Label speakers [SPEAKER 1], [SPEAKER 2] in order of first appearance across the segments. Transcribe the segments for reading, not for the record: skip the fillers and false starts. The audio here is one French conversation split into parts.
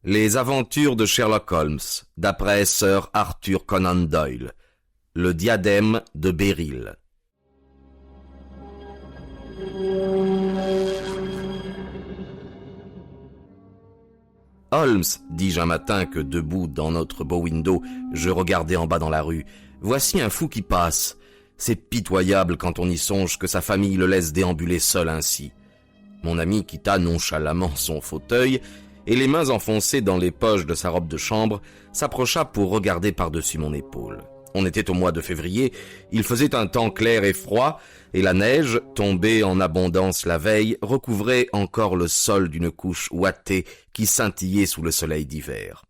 [SPEAKER 1] Les aventures de Sherlock Holmes, d'après Sir Arthur Conan Doyle. Le diadème de Béryl. Holmes, dis-je un matin que, debout dans notre bow window, je regardais en bas dans la rue. Voici un fou qui passe. C'est pitoyable quand on y songe que sa famille le laisse déambuler seul ainsi. Mon ami quitta nonchalamment son fauteuil et, les mains enfoncées dans les poches de sa robe de chambre, s'approcha pour regarder par-dessus mon épaule. On était au mois de février, il faisait un temps clair et froid, et la neige, tombée en abondance la veille, recouvrait encore le sol d'une couche ouatée qui scintillait sous le soleil d'hiver.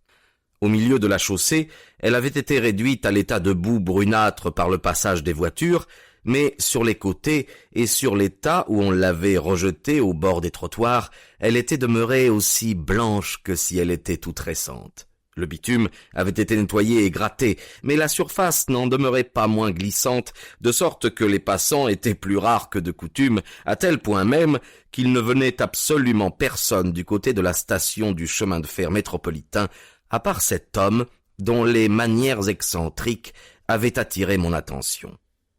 [SPEAKER 1] Au milieu de la chaussée, elle avait été réduite à l'état de boue brunâtre par le passage des voitures, mais sur les côtés et sur les tas où on l'avait rejetée au bord des trottoirs, elle était demeurée aussi blanche que si elle était toute récente. Le bitume avait été nettoyé et gratté, mais la surface n'en demeurait pas moins glissante, de sorte que les passants étaient plus rares que de coutume, à tel point même qu'il ne venait absolument personne du côté de la station du chemin de fer métropolitain, à part cet homme dont les manières excentriques avaient attiré mon attention.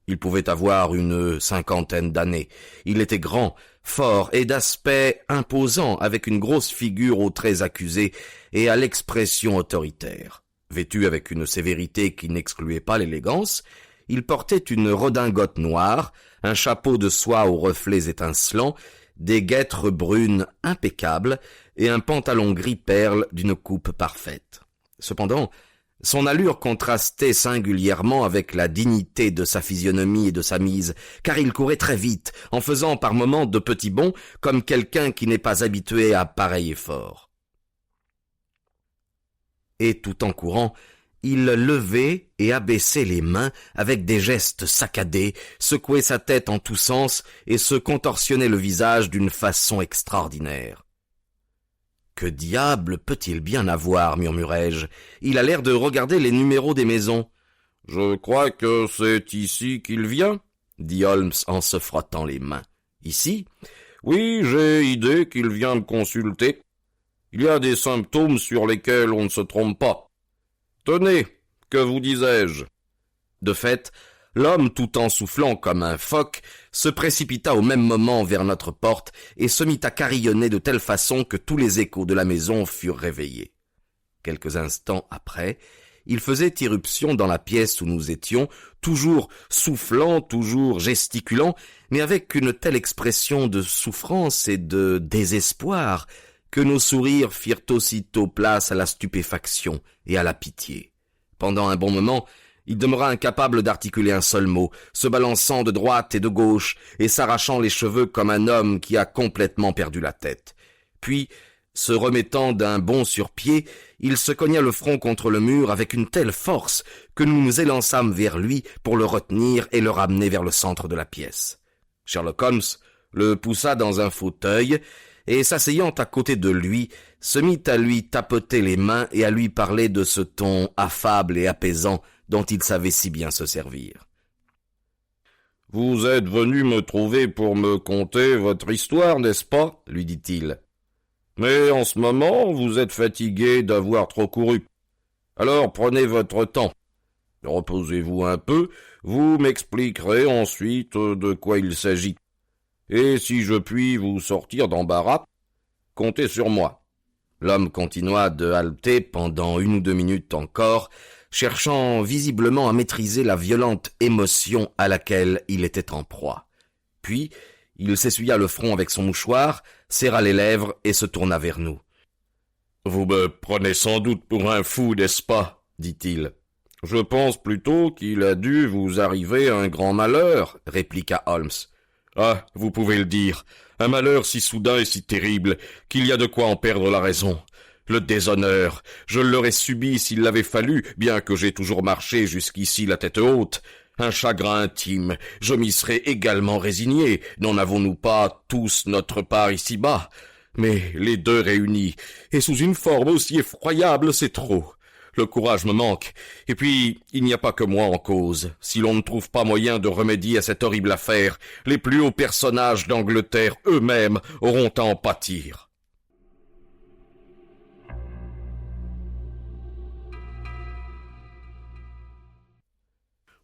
[SPEAKER 1] Il pouvait avoir une 50aine d'années. Il était grand, fort et d'aspect imposant, avec une grosse figure aux traits accusés et à l'expression autoritaire. Vêtu avec une sévérité qui n'excluait pas l'élégance, il portait une redingote noire, un chapeau de soie aux reflets étincelants, des guêtres brunes impeccables et un pantalon gris perle d'une coupe parfaite. Cependant, son allure contrastait singulièrement avec la dignité de sa physionomie et de sa mise, car il courait très vite, en faisant par moments de petits bonds, comme quelqu'un qui n'est pas habitué à pareil effort. Et tout en courant, il levait et abaissait les mains avec des gestes saccadés, secouait sa tête en tous sens et se contorsionnait le visage d'une façon extraordinaire. « Que diable peut-il bien avoir » murmurai-je. « Il a l'air de regarder les numéros des maisons. »« Je crois que c'est ici qu'il vient, » dit Holmes en se frottant les mains. « Ici ?»« Oui, j'ai idée qu'il vient me consulter. Il y a des symptômes sur lesquels on ne se trompe pas. Tenez, que vous disais-je » De fait, l'homme, tout en soufflant comme un phoque, se précipita au même moment vers notre porte et se mit à carillonner de telle façon que tous les échos de la maison furent réveillés. Quelques instants après, il faisait irruption dans la pièce où nous étions, toujours soufflant, toujours gesticulant, mais avec une telle expression de souffrance et de désespoir que nos sourires firent aussitôt place à la stupéfaction et à la pitié. Pendant un bon moment, il demeura incapable d'articuler un seul mot, se balançant de droite et de gauche et s'arrachant les cheveux comme un homme qui a complètement perdu la tête. Puis, se remettant d'un bond sur pied, il se cogna le front contre le mur avec une telle force que nous nous élançâmes vers lui pour le retenir et le ramener vers le centre de la pièce. Sherlock Holmes le poussa dans un fauteuil et, s'asseyant à côté de lui, se mit à lui tapoter les mains et à lui parler de ce ton affable et apaisant dont il savait si bien se servir. « Vous êtes venu me trouver pour me conter votre histoire, n'est-ce pas ?» lui dit-il. « Mais en ce moment, vous êtes fatigué d'avoir trop couru. Alors prenez votre temps. Reposez-vous un peu, vous m'expliquerez ensuite de quoi il s'agit. Et si je puis vous sortir d'embarras, comptez sur moi. » L'homme continua de haleter pendant 1 ou 2 minutes encore, cherchant visiblement à maîtriser la violente émotion à laquelle il était en proie. Puis, il s'essuya le front avec son mouchoir, serra les lèvres et se tourna vers nous. « Vous me prenez sans doute pour un fou, n'est-ce pas ?» dit-il. « Je pense plutôt qu'il a dû vous arriver un grand malheur, » répliqua Holmes. « Ah, vous pouvez le dire, un malheur si soudain et si terrible qu'il y a de quoi en perdre la raison. Le déshonneur, je l'aurais subi s'il l'avait fallu, bien que j'ai toujours marché jusqu'ici la tête haute. Un chagrin intime, je m'y serais également résigné, n'en avons-nous pas tous notre part ici-bas? Mais les deux réunis, et sous une forme aussi effroyable, c'est trop. Le courage me manque, et puis il n'y a pas que moi en cause. Si l'on ne trouve pas moyen de remédier à cette horrible affaire, les plus hauts personnages d'Angleterre eux-mêmes auront à en pâtir.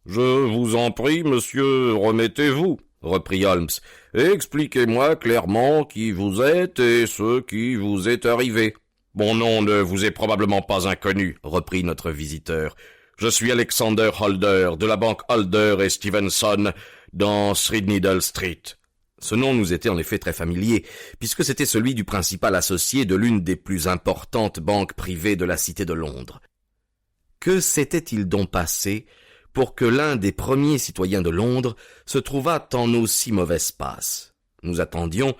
[SPEAKER 1] Je vous en prie, monsieur, remettez-vous, reprit Holmes, et expliquez-moi clairement qui vous êtes et ce qui vous est arrivé. Mon nom ne vous est probablement pas inconnu, reprit notre visiteur. Je suis Alexander Holder, de la banque Holder et Stevenson, dans Threadneedle Street. Ce nom nous était en effet très familier, puisque c'était celui du principal associé de l'une des plus importantes banques privées de la Cité de Londres. Que s'était-il donc passé pour que l'un des premiers citoyens de Londres se trouvât en aussi mauvaise passe? Nous attendions,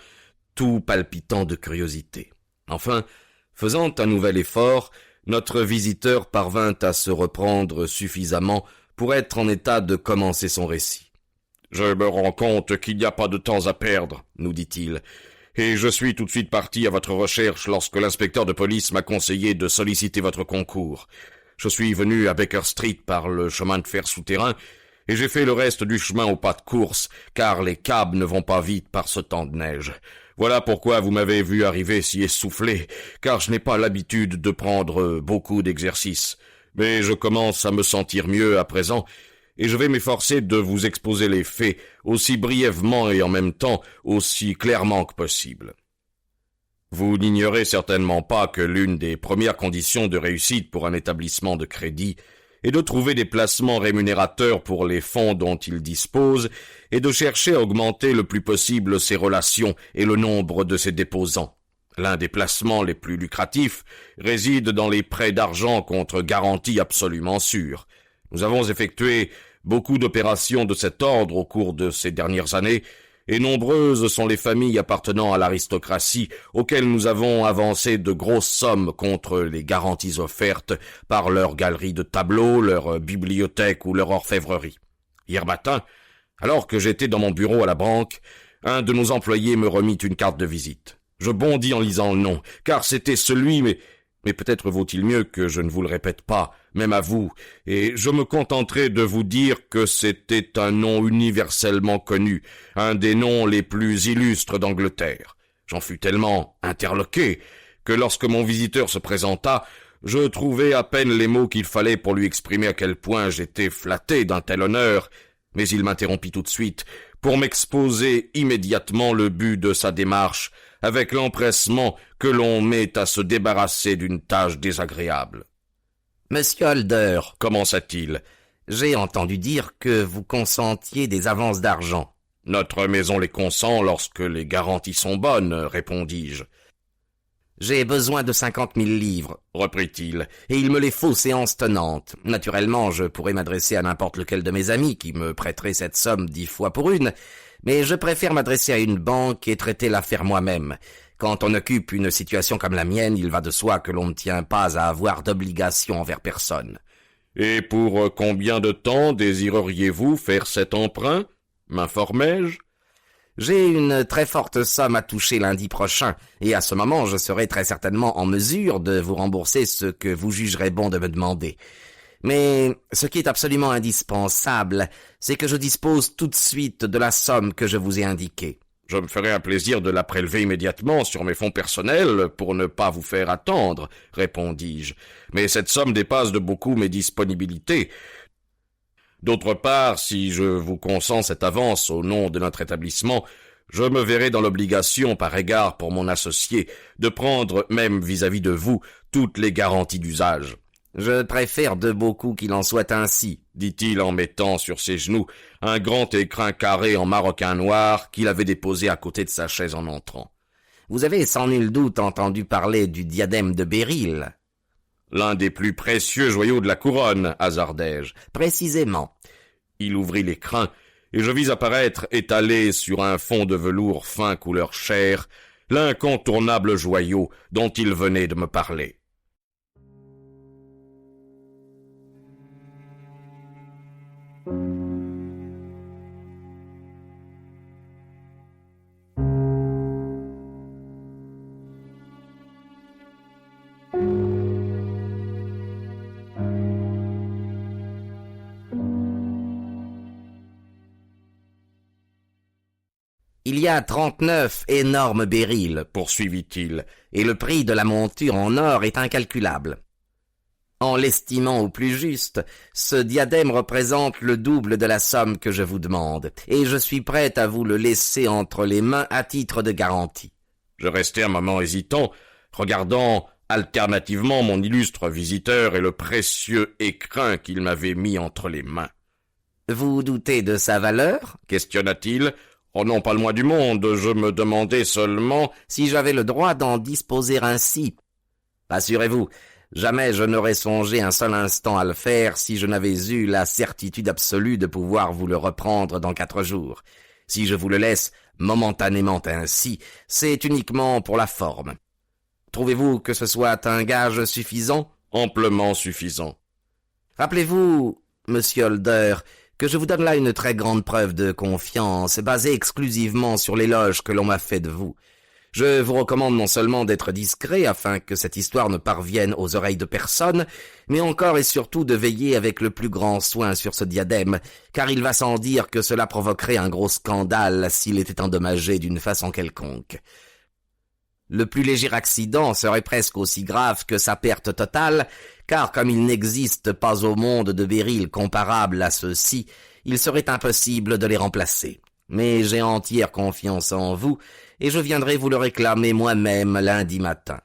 [SPEAKER 1] tout palpitant de curiosité. Enfin, faisant un nouvel effort, notre visiteur parvint à se reprendre suffisamment pour être en état de commencer son récit. « Je me rends compte qu'il n'y a pas de temps à perdre, » nous dit-il, « et je suis tout de suite parti à votre recherche lorsque l'inspecteur de police m'a conseillé de solliciter votre concours. Je suis venu à Baker Street par le chemin de fer souterrain, et j'ai fait le reste du chemin au pas de course, car les cabs ne vont pas vite par ce temps de neige. Voilà pourquoi vous m'avez vu arriver si essoufflé, car je n'ai pas l'habitude de prendre beaucoup d'exercices. Mais je commence à me sentir mieux à présent, et je vais m'efforcer de vous exposer les faits aussi brièvement et en même temps aussi clairement que possible. Vous n'ignorez certainement pas que l'une des premières conditions de réussite pour un établissement de crédit est de trouver des placements rémunérateurs pour les fonds dont il dispose et de chercher à augmenter le plus possible ses relations et le nombre de ses déposants. L'un des placements les plus lucratifs réside dans les prêts d'argent contre garantie absolument sûre. Nous avons effectué beaucoup d'opérations de cet ordre au cours de ces dernières années, et nombreuses sont les familles appartenant à l'aristocratie auxquelles nous avons avancé de grosses sommes contre les garanties offertes par leur galerie de tableaux, leur bibliothèque ou leur orfèvrerie. Hier matin, alors que j'étais dans mon bureau à la banque, un de nos employés me remit une carte de visite. Je bondis en lisant le nom, car c'était celui, mais peut-être vaut-il mieux que je ne vous le répète pas, même à vous, et je me contenterai de vous dire que c'était un nom universellement connu, un des noms les plus illustres d'Angleterre. J'en fus tellement interloqué que lorsque mon visiteur se présenta, je trouvai à peine les mots qu'il fallait pour lui exprimer à quel point j'étais flatté d'un tel honneur, mais il m'interrompit tout de suite pour m'exposer immédiatement le but de sa démarche, avec l'empressement que l'on met à se débarrasser d'une tâche désagréable. « Monsieur Holder, commença-t-il, j'ai entendu dire que vous consentiez des avances d'argent. »« Notre maison les consent lorsque les garanties sont bonnes, répondis-je. »« J'ai besoin de 50 000 livres, reprit-il, et il me les faut séance tenante. Naturellement, je pourrais m'adresser à n'importe lequel de mes amis qui me prêterait cette somme 10 fois pour une, mais je préfère m'adresser à une banque et traiter l'affaire moi-même. Quand on occupe une situation comme la mienne, il va de soi que l'on ne tient pas à avoir d'obligation envers personne. »« Et pour combien de temps désireriez-vous faire cet emprunt ? M'informai-je ? » ?»« J'ai une très forte somme à toucher lundi prochain, et à ce moment je serai très certainement en mesure de vous rembourser ce que vous jugerez bon de me demander. Mais ce qui est absolument indispensable, c'est que je dispose tout de suite de la somme que je vous ai indiquée. »« Je me ferai un plaisir de la prélever immédiatement sur mes fonds personnels pour ne pas vous faire attendre, répondis-je. Mais cette somme dépasse de beaucoup mes disponibilités. D'autre part, si je vous consens cette avance au nom de notre établissement, je me verrai dans l'obligation, par égard pour mon associé, de prendre, même vis-à-vis de vous, toutes les garanties d'usage. »« Je préfère de beaucoup qu'il en soit ainsi, » dit-il en mettant sur ses genoux un grand écrin carré en maroquin noir qu'il avait déposé à côté de sa chaise en entrant. « Vous avez sans nul doute entendu parler du diadème de Béryl. »« L'un des plus précieux joyaux de la couronne, hasardai-je. »« Précisément. » Il ouvrit l'écrin, et je vis apparaître, étalé sur un fond de velours fin couleur chair, l'incontournable joyau dont il venait de me parler. Il y a 39 énormes Béryl, poursuivit-il, et le prix de la monture en or est incalculable. En l'estimant au plus juste, ce diadème représente le double de la somme que je vous demande, et je suis prêt à vous le laisser entre les mains à titre de garantie. »
[SPEAKER 2] Je restai un moment hésitant, regardant alternativement mon illustre visiteur et le précieux écrin qu'il m'avait mis entre les mains.
[SPEAKER 1] « Vous doutez de sa valeur »
[SPEAKER 2] questionna-t-il. « Oh non, pas le moins du monde, je me demandais seulement… »
[SPEAKER 1] « Si j'avais le droit d'en disposer ainsi. Rassurez-vous, jamais je n'aurais songé un seul instant à le faire si je n'avais eu la certitude absolue de pouvoir vous le reprendre dans 4 jours. Si je vous le laisse momentanément ainsi, c'est uniquement pour la forme. Trouvez-vous que ce soit un gage suffisant ?»«
[SPEAKER 2] Amplement suffisant. » »«
[SPEAKER 1] Rappelez-vous, monsieur Holder, que je vous donne là une très grande preuve de confiance, basée exclusivement sur l'éloge que l'on m'a fait de vous. Je vous recommande non seulement d'être discret afin que cette histoire ne parvienne aux oreilles de personne, mais encore et surtout de veiller avec le plus grand soin sur ce diadème, car il va sans dire que cela provoquerait un gros scandale s'il était endommagé d'une façon quelconque. Le plus léger accident serait presque aussi grave que sa perte totale, car comme il n'existe pas au monde de béryl comparable à ceux-ci, il serait impossible de les remplacer. Mais j'ai entière confiance en vous, et je viendrai vous le réclamer moi-même lundi matin. »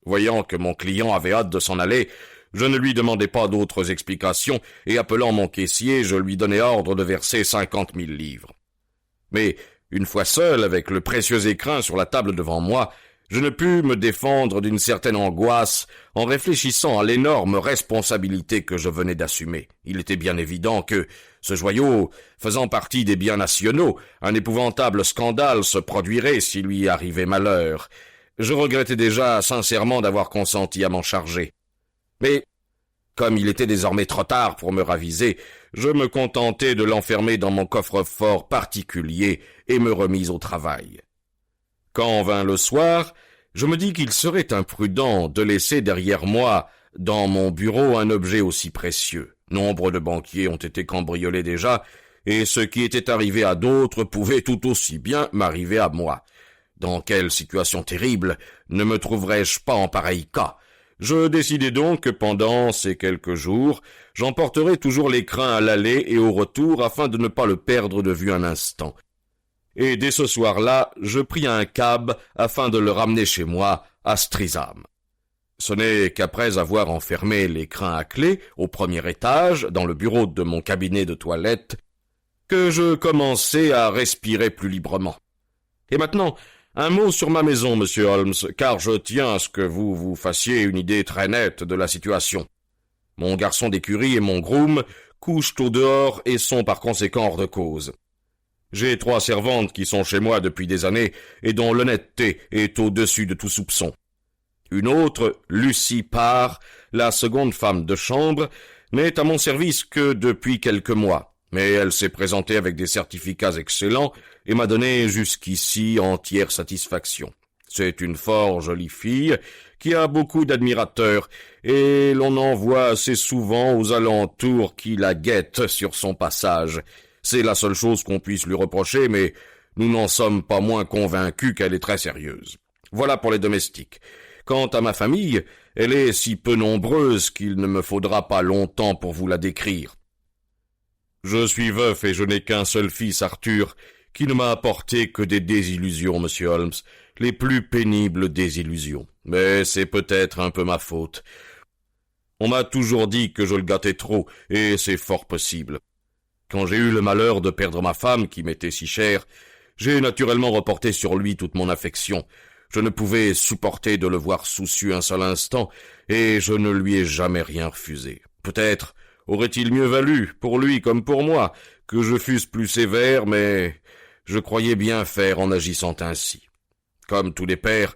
[SPEAKER 2] Voyant que mon client avait hâte de s'en aller, je ne lui demandai pas d'autres explications, et appelant mon caissier, je lui donnai ordre de verser 50 000 livres. Mais, une fois seul, avec le précieux écrin sur la table devant moi, je ne pus me défendre d'une certaine angoisse en réfléchissant à l'énorme responsabilité que je venais d'assumer. Il était bien évident que, ce joyau faisant partie des biens nationaux, un épouvantable scandale se produirait s'il lui arrivait malheur. Je regrettais déjà sincèrement d'avoir consenti à m'en charger. Mais, comme il était désormais trop tard pour me raviser, je me contentai de l'enfermer dans mon coffre-fort particulier et me remis au travail. Quand vint le soir, je me dis qu'il serait imprudent de laisser derrière moi, dans mon bureau, un objet aussi précieux. Nombre de banquiers ont été cambriolés déjà, et ce qui était arrivé à d'autres pouvait tout aussi bien m'arriver à moi. Dans quelle situation terrible ne me trouverais-je pas en pareil cas? Je décidai donc que pendant ces quelques jours, j'emporterai toujours l'écrin à l'aller et au retour afin de ne pas le perdre de vue un instant. Et dès ce soir-là, je pris un cab afin de le ramener chez moi, à Streatham. Ce n'est qu'après avoir enfermé l'écrin à clé, au premier étage, dans le bureau de mon cabinet de toilette, que je commençai à respirer plus librement. Et maintenant, un mot sur ma maison, monsieur Holmes, car je tiens à ce que vous vous fassiez une idée très nette de la situation. Mon garçon d'écurie et mon groom couchent au dehors et sont par conséquent hors de cause. J'ai 3 servantes qui sont chez moi depuis des années et dont l'honnêteté est au-dessus de tout soupçon. Une autre, Lucie Parr, la seconde femme de chambre, n'est à mon service que depuis quelques mois, mais elle s'est présentée avec des certificats excellents et m'a donné jusqu'ici entière satisfaction. C'est une fort jolie fille qui a beaucoup d'admirateurs et l'on en voit assez souvent aux alentours qui la guettent sur son passage. C'est la seule chose qu'on puisse lui reprocher, mais nous n'en sommes pas moins convaincus qu'elle est très sérieuse. Voilà pour les domestiques. Quant à ma famille, elle est si peu nombreuse qu'il ne me faudra pas longtemps pour vous la décrire. Je suis veuf et je n'ai qu'un seul fils, Arthur, qui ne m'a apporté que des désillusions, monsieur Holmes, les plus pénibles désillusions. Mais c'est peut-être un peu ma faute. On m'a toujours dit que je le gâtais trop, et c'est fort possible. Quand j'ai eu le malheur de perdre ma femme, qui m'était si chère, j'ai naturellement reporté sur lui toute mon affection. Je ne pouvais supporter de le voir soucieux un seul instant, et je ne lui ai jamais rien refusé. Peut-être aurait-il mieux valu, pour lui comme pour moi, que je fusse plus sévère, mais je croyais bien faire en agissant ainsi. Comme tous les pères,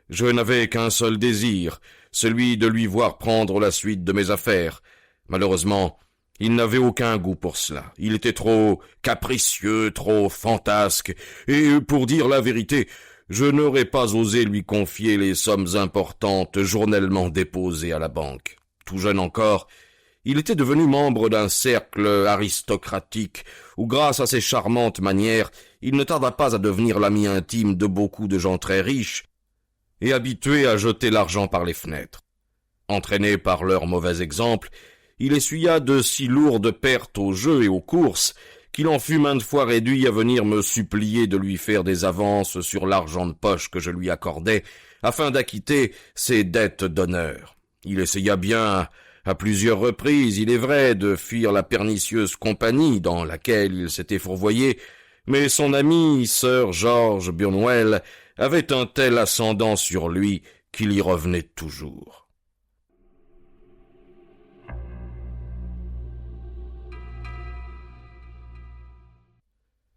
[SPEAKER 2] je n'avais qu'un seul désir, celui de lui voir prendre la suite de mes affaires. Malheureusement, il n'avait aucun goût pour cela. Il était trop capricieux, trop fantasque, et, pour dire la vérité, je n'aurais pas osé lui confier les sommes importantes journellement déposées à la banque. Tout jeune encore, il était devenu membre d'un cercle aristocratique, où grâce à ses charmantes manières, il ne tarda pas à devenir l'ami intime de beaucoup de gens très riches, et habitué à jeter l'argent par les fenêtres. Entraîné par leur mauvais exemple, il essuya de si lourdes pertes au jeu et aux courses qu'il en fut maintes fois réduit à venir me supplier de lui faire des avances sur l'argent de poche que je lui accordais, afin d'acquitter ses dettes d'honneur. Il essaya bien, à plusieurs reprises, il est vrai, de fuir la pernicieuse compagnie dans laquelle il s'était fourvoyé, mais son ami, Sir George Burnwell, avait un tel ascendant sur lui qu'il y revenait toujours.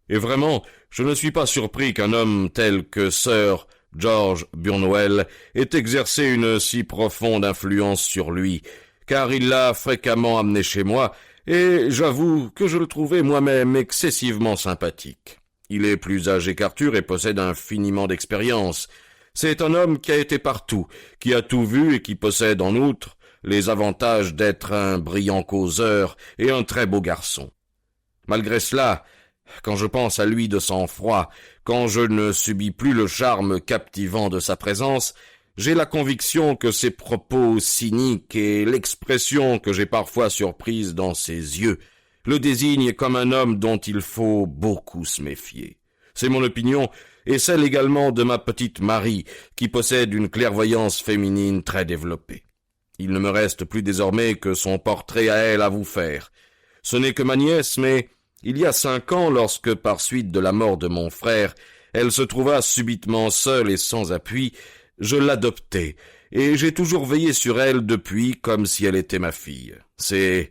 [SPEAKER 2] Et vraiment, je ne suis pas surpris qu'un homme tel que Sir George Burnwell ait exercé une si profonde influence sur lui, car il l'a fréquemment amené chez moi, et j'avoue que je le trouvais moi-même excessivement sympathique. Il est plus âgé qu'Arthur et possède infiniment d'expérience. C'est un homme qui a été partout, qui a tout vu et qui possède en outre les avantages d'être un brillant causeur et un très beau garçon. Malgré cela, quand je pense à lui de sang-froid, quand je ne subis plus le charme captivant de sa présence, j'ai la conviction que ses propos cyniques et l'expression que j'ai parfois surprise dans ses yeux le désignent comme un homme dont il faut beaucoup se méfier. C'est mon opinion, et celle également de ma petite Marie, qui possède une clairvoyance féminine très développée. Il ne me reste plus désormais que son portrait à elle à vous faire. Ce n'est que ma nièce, mais il y a 5 ans, lorsque, par suite de la mort de mon frère, elle se trouva subitement seule et sans appui, je l'adoptai, et j'ai toujours veillé sur elle depuis comme si elle était ma fille. C'est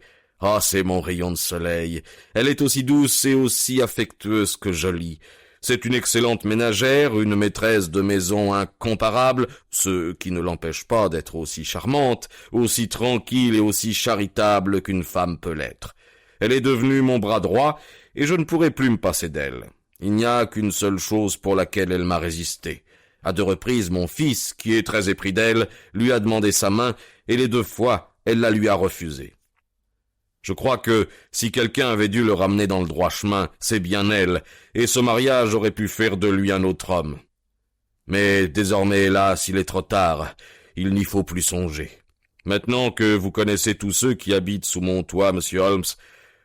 [SPEAKER 2] mon rayon de soleil. Elle est aussi douce et aussi affectueuse que jolie. C'est une excellente ménagère, une maîtresse de maison incomparable, ce qui ne l'empêche pas d'être aussi charmante, aussi tranquille et aussi charitable qu'une femme peut l'être. Elle est devenue mon bras droit, et je ne pourrai plus me passer d'elle. Il n'y a qu'une seule chose pour laquelle elle m'a résisté. À 2 reprises, mon fils, qui est très épris d'elle, lui a demandé sa main, et les 2 fois, elle la lui a refusée. Je crois que, si quelqu'un avait dû le ramener dans le droit chemin, c'est bien elle, et ce mariage aurait pu faire de lui un autre homme. Mais désormais, hélas, il est trop tard, il n'y faut plus songer. Maintenant que vous connaissez tous ceux qui habitent sous mon toit, monsieur Holmes,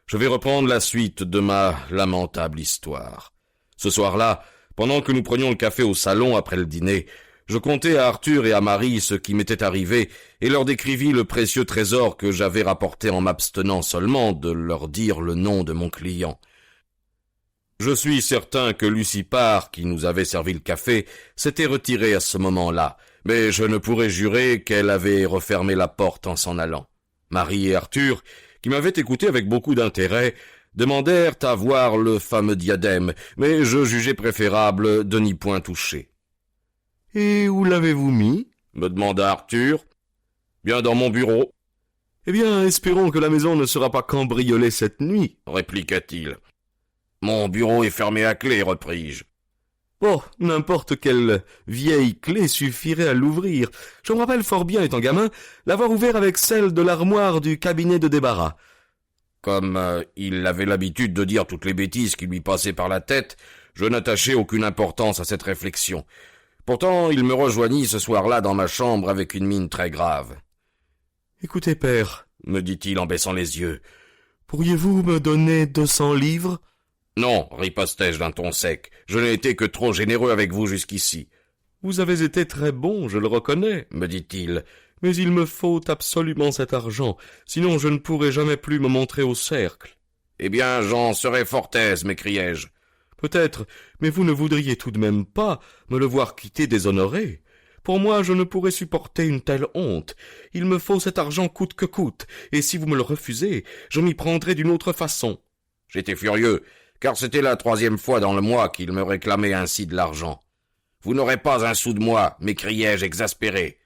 [SPEAKER 2] je vais reprendre la suite de ma lamentable histoire. Ce soir-là, pendant que nous prenions le café au salon après le dîner, je contai à Arthur et à Marie ce qui m'était arrivé et leur décrivis le précieux trésor que j'avais rapporté en m'abstenant seulement de leur dire le nom de mon client. Je suis certain que Lucie Parr, qui nous avait servi le café, s'était retirée à ce moment-là, mais je ne pourrais jurer qu'elle avait refermé la porte en s'en allant. Marie et Arthur, qui m'avaient écouté avec beaucoup d'intérêt, demandèrent à voir le fameux diadème, mais je jugeai préférable de n'y point toucher.
[SPEAKER 1] « Et où l'avez-vous mis »
[SPEAKER 2] me demanda Arthur. « Bien dans mon bureau. »«
[SPEAKER 1] Eh bien, espérons que la maison ne sera pas cambriolée cette nuit, »
[SPEAKER 2] répliqua-t-il. « Mon bureau est fermé à clé, repris-je. »«
[SPEAKER 1] Oh, n'importe quelle vieille clé suffirait à l'ouvrir. Je me rappelle fort bien, étant gamin, l'avoir ouvert avec celle de l'armoire du cabinet de débarras. »
[SPEAKER 2] Comme il avait l'habitude de dire toutes les bêtises qui lui passaient par la tête, je n'attachai aucune importance à cette réflexion. Pourtant, il me rejoignit ce soir-là dans ma chambre avec une mine très grave.
[SPEAKER 1] « Écoutez, père,
[SPEAKER 2] me dit-il en baissant les yeux,
[SPEAKER 1] pourriez-vous me donner 200 livres ?»«
[SPEAKER 2] Non, ripostai-je d'un ton sec, je n'ai été que trop généreux avec vous jusqu'ici. »«
[SPEAKER 1] Vous avez été très bon, je le reconnais, me dit-il, mais il me faut absolument cet argent, sinon je ne pourrai jamais plus me montrer au cercle. »«
[SPEAKER 2] Eh bien, j'en serais fort aise, m'écriai-je. »«
[SPEAKER 1] Peut-être, mais vous ne voudriez tout de même pas me le voir quitter déshonoré. Pour moi, je ne pourrais supporter une telle honte. Il me faut cet argent coûte que coûte, et si vous me le refusez, je m'y prendrai d'une autre façon. »
[SPEAKER 2] J'étais furieux, car c'était la 3e fois dans le mois qu'il me réclamait ainsi de l'argent. « Vous n'aurez pas un sou de moi, m'écriai-je exaspéré. »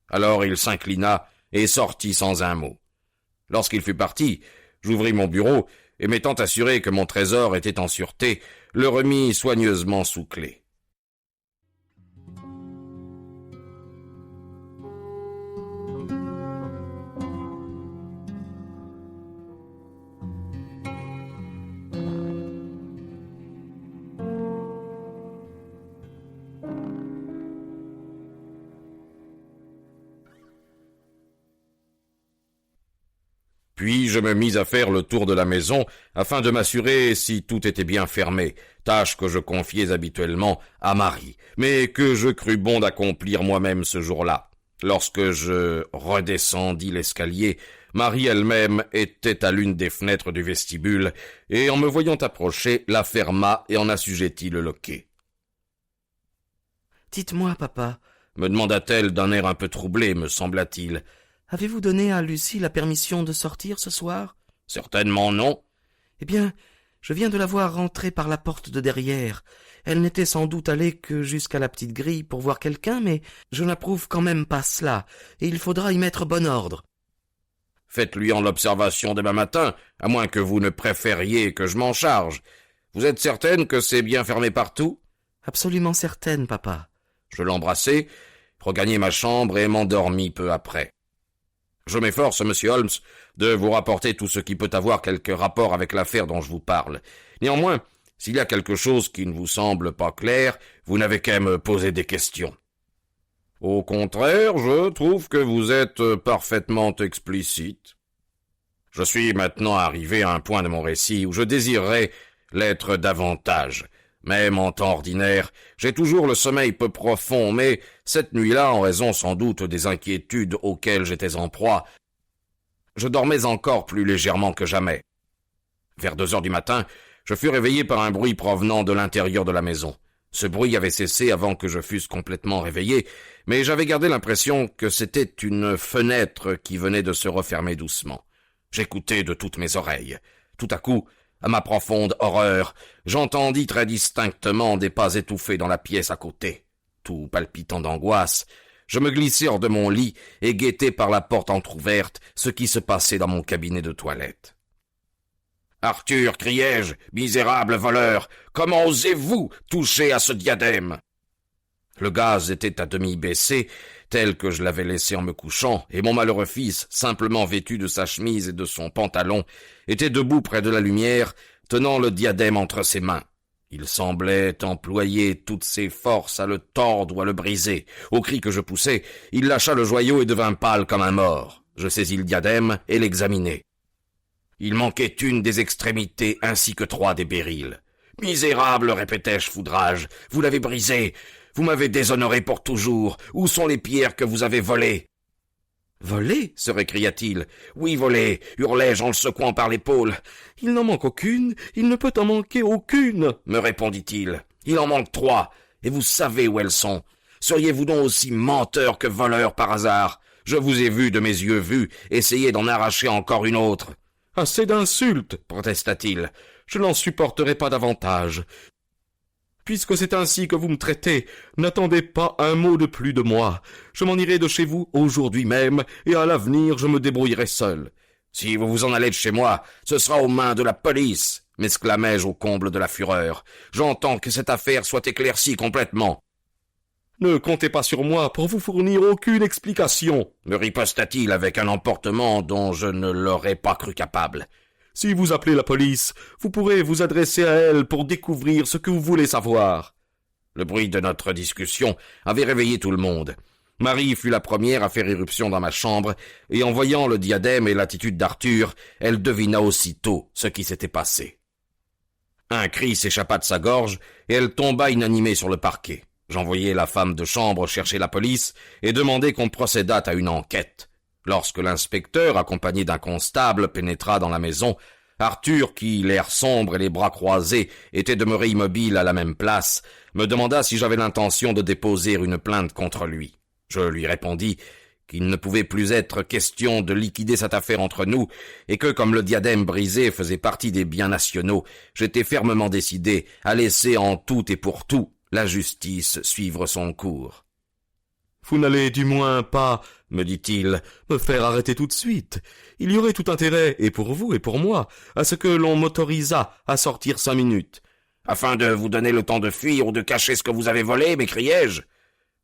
[SPEAKER 2] Alors il s'inclina et sortit sans un mot. Lorsqu'il fut parti, j'ouvris mon bureau et, m'étant assuré que mon trésor était en sûreté, le remis soigneusement sous clé. Puis je me mis à faire le tour de la maison afin de m'assurer si tout était bien fermé, tâche que je confiais habituellement à Marie, mais que je crus bon d'accomplir moi-même ce jour-là. Lorsque je redescendis l'escalier, Marie elle-même était à l'une des fenêtres du vestibule, et en me voyant approcher, la ferma et en assujettit le loquet.
[SPEAKER 1] « Dites-moi, papa,
[SPEAKER 2] me demanda-t-elle d'un air un peu troublé, me sembla-t-il.
[SPEAKER 1] Avez-vous donné à Lucie la permission de sortir ce soir ?»«
[SPEAKER 2] Certainement non. »«
[SPEAKER 1] Eh bien, je viens de la voir rentrer par la porte de derrière. Elle n'était sans doute allée que jusqu'à la petite grille pour voir quelqu'un, mais je n'approuve quand même pas cela, et il faudra y mettre bon ordre. » »«
[SPEAKER 2] Faites-lui en l'observation demain matin, à moins que vous ne préfériez que je m'en charge. Vous êtes certaine que c'est bien fermé partout ?»«
[SPEAKER 1] Absolument certaine, papa. »
[SPEAKER 2] Je l'embrassai, regagnai ma chambre et m'endormis peu après. Je m'efforce, monsieur Holmes, de vous rapporter tout ce qui peut avoir quelque rapport avec l'affaire dont je vous parle. Néanmoins, s'il y a quelque chose qui ne vous semble pas clair, vous n'avez qu'à me poser des questions. Au contraire, je trouve que vous êtes parfaitement explicite. Je suis maintenant arrivé à un point de mon récit où je désirerais l'être davantage. Même en temps ordinaire, j'ai toujours le sommeil peu profond, mais cette nuit-là, en raison sans doute des inquiétudes auxquelles j'étais en proie, je dormais encore plus légèrement que jamais. Vers 2 heures du matin, je fus réveillé par un bruit provenant de l'intérieur de la maison. Ce bruit avait cessé avant que je fusse complètement réveillé, mais j'avais gardé l'impression que c'était une fenêtre qui venait de se refermer doucement. J'écoutais de toutes mes oreilles. Tout à coup, à ma profonde horreur, j'entendis très distinctement des pas étouffés dans la pièce à côté. Tout palpitant d'angoisse, je me glissai hors de mon lit et guettai par la porte entr'ouverte ce qui se passait dans mon cabinet de toilette. « Arthur, criai-je, misérable voleur, comment osez-vous toucher à ce diadème ?» Le gaz était à demi baissé, tel que je l'avais laissé en me couchant, et mon malheureux fils, simplement vêtu de sa chemise et de son pantalon, était debout près de la lumière, tenant le diadème entre ses mains. Il semblait employer toutes ses forces à le tordre ou à le briser. Au cri que je poussai, il lâcha le joyau et devint pâle comme un mort. Je saisis le diadème et l'examinai. Il manquait une des extrémités ainsi que 3 des béryls. « Misérable, répétai-je foudrage, vous l'avez brisé. Vous m'avez déshonoré pour toujours. Où sont les pierres que vous avez volées ?»«
[SPEAKER 1] Volées ?»
[SPEAKER 2] se récria-t-il. « Oui, volées, hurlai-je en le secouant par l'épaule. »«
[SPEAKER 1] Il n'en manque aucune, il ne peut en manquer aucune, »
[SPEAKER 2] me répondit-il. « Il en manque 3, et vous savez où elles sont. Seriez-vous donc aussi menteur que voleur par hasard? Je vous ai vu de mes yeux vus, essayer d'en arracher encore une autre. »«
[SPEAKER 1] Assez d'insultes, »
[SPEAKER 2] protesta-t-il.
[SPEAKER 1] « Je n'en supporterai pas davantage. Puisque c'est ainsi que vous me traitez, n'attendez pas un mot de plus de moi. Je m'en irai de chez vous aujourd'hui même, et à l'avenir je me débrouillerai seul. »«
[SPEAKER 2] Si vous vous en allez de chez moi, ce sera aux mains de la police, » m'exclamai-je au comble de la fureur. « J'entends que cette affaire soit éclaircie complètement. »«
[SPEAKER 1] Ne comptez pas sur moi pour vous fournir aucune explication, »
[SPEAKER 2] me riposta-t-il avec un emportement dont je ne l'aurais pas cru capable.
[SPEAKER 1] Si vous appelez la police, vous pourrez vous adresser à elle pour découvrir ce que vous voulez savoir. »
[SPEAKER 2] Le bruit de notre discussion avait réveillé tout le monde. Marie fut la première à faire irruption dans ma chambre, et en voyant le diadème et l'attitude d'Arthur, elle devina aussitôt ce qui s'était passé. Un cri s'échappa de sa gorge, et elle tomba inanimée sur le parquet. J'envoyai la femme de chambre chercher la police et demandai qu'on procédât à une enquête. Lorsque l'inspecteur, accompagné d'un constable, pénétra dans la maison, Arthur, qui, l'air sombre et les bras croisés, était demeuré immobile à la même place, me demanda si j'avais l'intention de déposer une plainte contre lui. Je lui répondis qu'il ne pouvait plus être question de liquider cette affaire entre nous, et que, comme le diadème brisé faisait partie des biens nationaux, j'étais fermement décidé à laisser en tout et pour tout la justice suivre son cours.
[SPEAKER 1] « Vous n'allez du moins pas, me dit-il, me faire arrêter tout de suite. Il y aurait tout intérêt, et pour vous et pour moi, à ce que l'on m'autorisât à sortir 5 minutes. »«
[SPEAKER 2] Afin de vous donner le temps de fuir ou de cacher ce que vous avez volé, m'écriai-je.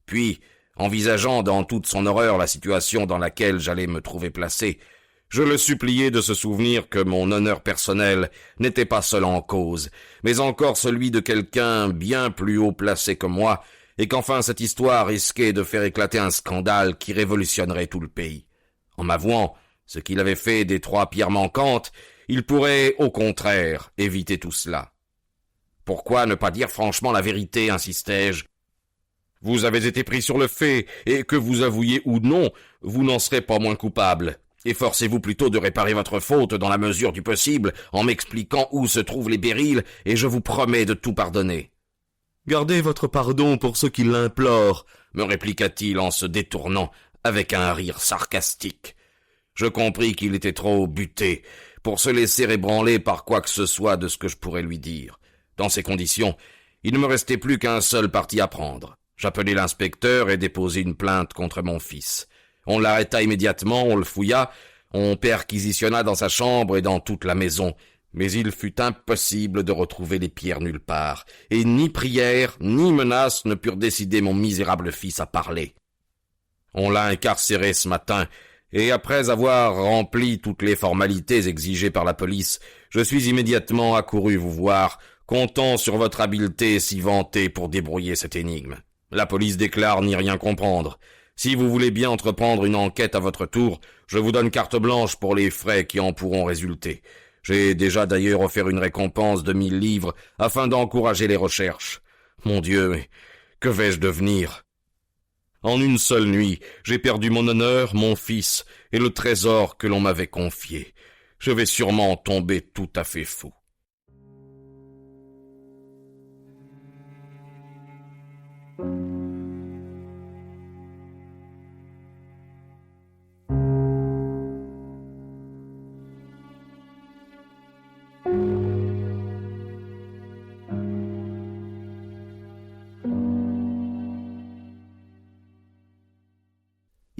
[SPEAKER 2] Puis, envisageant dans toute son horreur la situation dans laquelle j'allais me trouver placé, je le suppliai de se souvenir que mon honneur personnel n'était pas seul en cause, mais encore celui de quelqu'un bien plus haut placé que moi, et qu'enfin cette histoire risquait de faire éclater un scandale qui révolutionnerait tout le pays. En m'avouant Ce qu'il avait fait des 3 pierres manquantes, il pourrait, au contraire, éviter tout cela. Pourquoi ne pas dire franchement la vérité, insistai-je. Vous avez été pris sur le fait, et que vous avouiez ou non, vous n'en serez pas moins coupable. Efforcez-vous plutôt de réparer votre faute dans la mesure du possible, en m'expliquant où se trouvent les Béryl, et je vous promets de tout pardonner.
[SPEAKER 1] Gardez votre pardon pour ceux qui l'implorent,
[SPEAKER 2] me répliqua-t-il en se détournant avec un rire sarcastique. Je compris qu'il était trop buté pour se laisser ébranler par quoi que ce soit de ce que je pourrais lui dire. Dans ces conditions, il ne me restait plus qu'un seul parti à prendre. J'appelai l'inspecteur et déposai une plainte contre mon fils. On l'arrêta immédiatement, on le fouilla, on perquisitionna dans sa chambre et dans toute la maison, mais il fut impossible de retrouver les pierres nulle part, et ni prières, ni menaces ne purent décider mon misérable fils à parler. On l'a incarcéré ce matin, et après avoir rempli toutes les formalités exigées par la police, je suis immédiatement accouru vous voir, comptant sur votre habileté si vantée pour débrouiller cette énigme. La police déclare n'y rien comprendre. Si vous voulez bien entreprendre une enquête à votre tour, je vous donne carte blanche pour les frais qui en pourront résulter. J'ai déjà d'ailleurs offert une récompense de 1000 livres afin d'encourager les recherches. Mon Dieu, mais que vais-je devenir? En une seule nuit, j'ai perdu mon honneur, mon fils et le trésor que l'on m'avait confié. Je vais sûrement tomber tout à fait fou.